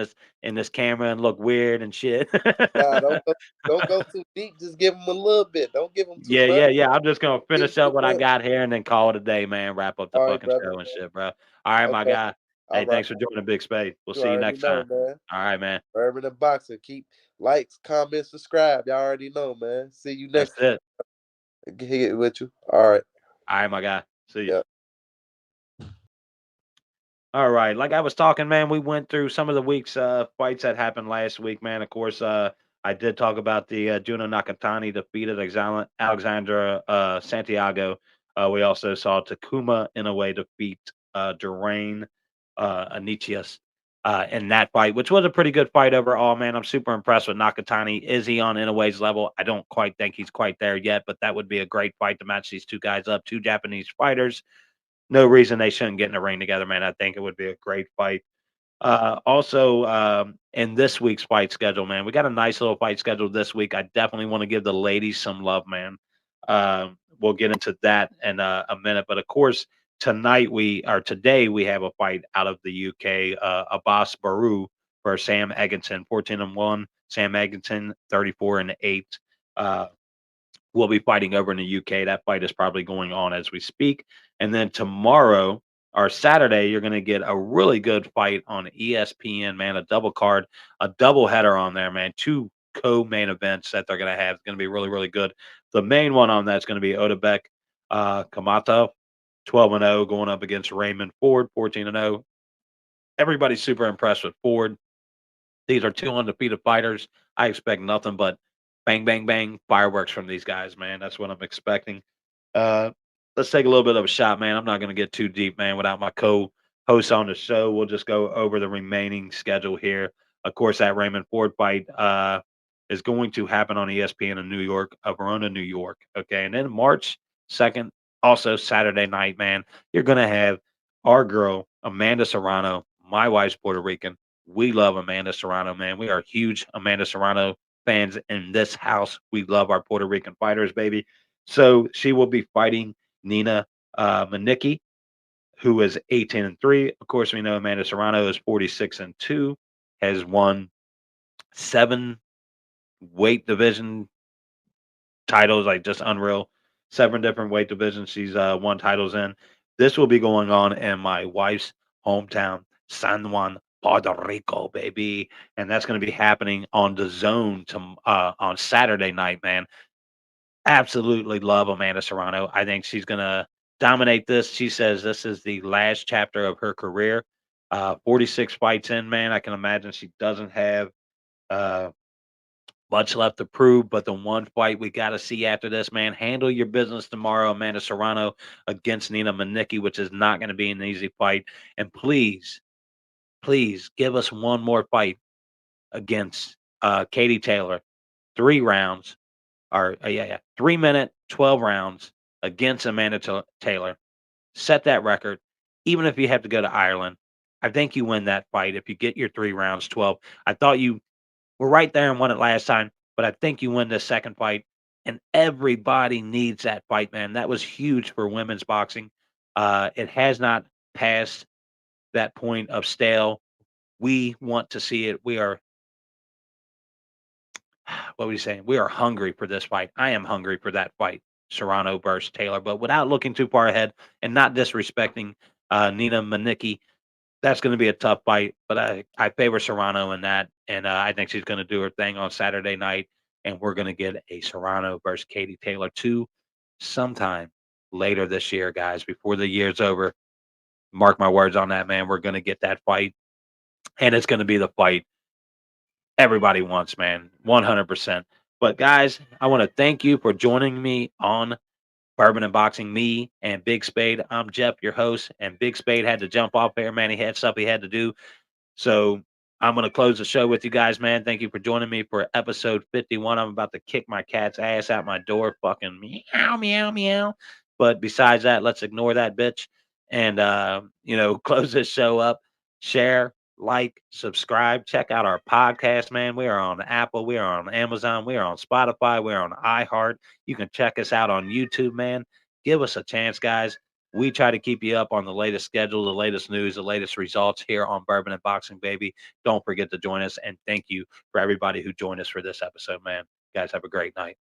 Speaker 2: this camera and look weird and shit.
Speaker 3: Nah, don't go too deep. Just give him a little bit. Don't give him too
Speaker 2: Yeah,
Speaker 3: much.
Speaker 2: yeah, yeah. I'm just gonna
Speaker 3: Give him
Speaker 2: finish up
Speaker 3: too
Speaker 2: what I
Speaker 3: much.
Speaker 2: got here and then call it a day, man. Wrap up the
Speaker 3: All right,
Speaker 2: fucking
Speaker 3: brother.
Speaker 2: show and shit, bro. All right, my
Speaker 3: Okay.
Speaker 2: guy.
Speaker 3: All
Speaker 2: Hey,
Speaker 3: right.
Speaker 2: thanks for joining Big Spade. We'll
Speaker 3: You
Speaker 2: see you
Speaker 3: already
Speaker 2: next
Speaker 3: know,
Speaker 2: time.
Speaker 3: man.
Speaker 2: All right, man.
Speaker 3: Forever the boxer. Keep likes, comments, subscribe. Y'all already know, man. See you
Speaker 2: That's
Speaker 3: next
Speaker 2: it.
Speaker 3: time. Get it with you. All right.
Speaker 2: All right, my guy. See you.
Speaker 3: Yeah.
Speaker 2: All right. Like I was talking, man, we went through some of the week's fights that happened last week, man. Of course, I did talk about the Juno Nakatani defeated Alexandra Santiago. We also saw Takuma in a way defeat Durain Anicias in that fight, which was a pretty good fight overall, man. I'm super impressed with Nakatani. Is he on Inouye's level? I don't quite think he's quite there yet, but that would be a great fight to match these two guys up, two Japanese fighters. No reason they shouldn't get in the ring together, man. I think it would be a great fight. Also, in this week's fight schedule, man, we got a nice little fight schedule this week. I definitely want to give the ladies some love, man. We'll get into that in a minute, but of course, today we have a fight out of the UK. Abbas Baru for Sam Egginson, 14-1. Sam Egginson, 34-8. Will be fighting over in the UK. That fight is probably going on as we speak. And then tomorrow or Saturday, you're going to get a really good fight on ESPN, man. A double card, a double header on there, man. Two co-main events that they're going to have. It's going to be really, really good. The main one on that's going to be Odebek Kamata, 12-0, going up against Raymond Ford, 14-0. Everybody's super impressed with Ford. These are two undefeated fighters. I expect nothing but bang, bang, bang, fireworks from these guys, man. That's what I'm expecting. Uh, let's take a little bit of a shot, man. I'm not going to get too deep, man, without my co-host on the show. We'll just go over the remaining schedule here. Of course, that Raymond Ford fight is going to happen on ESPN in New York, Verona, New York. Okay, and then March 2nd, also Saturday night, man. You're going to have our girl Amanda Serrano. My wife's Puerto Rican. We love Amanda Serrano, man. We are huge Amanda Serrano fans in this house. We love our Puerto Rican fighters, baby. So she will be fighting Nina Manicki, who is 18-3. Of course, we know Amanda Serrano is 46-2, has won 7 weight division titles, like just unreal. 7 different weight divisions she's won titles in. This will be going on in my wife's hometown, San Juan, Puerto Rico, baby. And that's going to be happening on the zone on Saturday night, man. Absolutely love Amanda Serrano. I think she's gonna dominate this. She says this is the last chapter of her career. 46 fights in, man. I can imagine she doesn't have uh, much left to prove, but the one fight we got to see after this, man. Handle your business tomorrow, Amanda Serrano against Nina Manicki, which is not going to be an easy fight. And please, please give us one more fight against Katie Taylor. 3 rounds. Or yeah, 3-minute, 12 rounds against Amanda Taylor. Set that record. Even if you have to go to Ireland, I think you win that fight if you get your 3 rounds, 12. I thought you were right there and won it last time. but I think you win this second fight, and everybody needs that fight, man. That was huge for women's boxing. It has not passed that point of stale. We want to see it. We are, what are we saying? We are hungry for this fight. I am hungry for that fight, Serrano versus Taylor. But without looking too far ahead and not disrespecting Nina Manicki, that's going to be a tough fight. But I favor Serrano in that, and I think she's going to do her thing on Saturday night, and we're going to get a Serrano versus Katie Taylor 2 sometime later this year, guys, before the year's over. Mark my words on that, man. We're going to get that fight, and it's going to be the fight everybody wants, man. 100%. But guys, I want to thank you for joining me on Bourbon and Boxing, me and Big Spade. I'm Jeff, your host, and Big Spade had to jump off there, man. He had stuff he had to do. So I'm going to close the show with you guys, man. Thank you for joining me for episode 51. I'm about to kick my cat's ass out my door, fucking meow, meow, meow. But besides that, let's ignore that bitch and, close this show up. Share, like, subscribe. Check out our podcast, man. We are on Apple. We are on Amazon. We are on Spotify. We are on iHeart. You can check us out on YouTube, man. Give us a chance, guys. We try to keep you up on the latest schedule, the latest news, the latest results here on Bourbon and Boxing, baby. Don't forget to join us. And thank you for everybody who joined us for this episode, man. Guys, have a great night.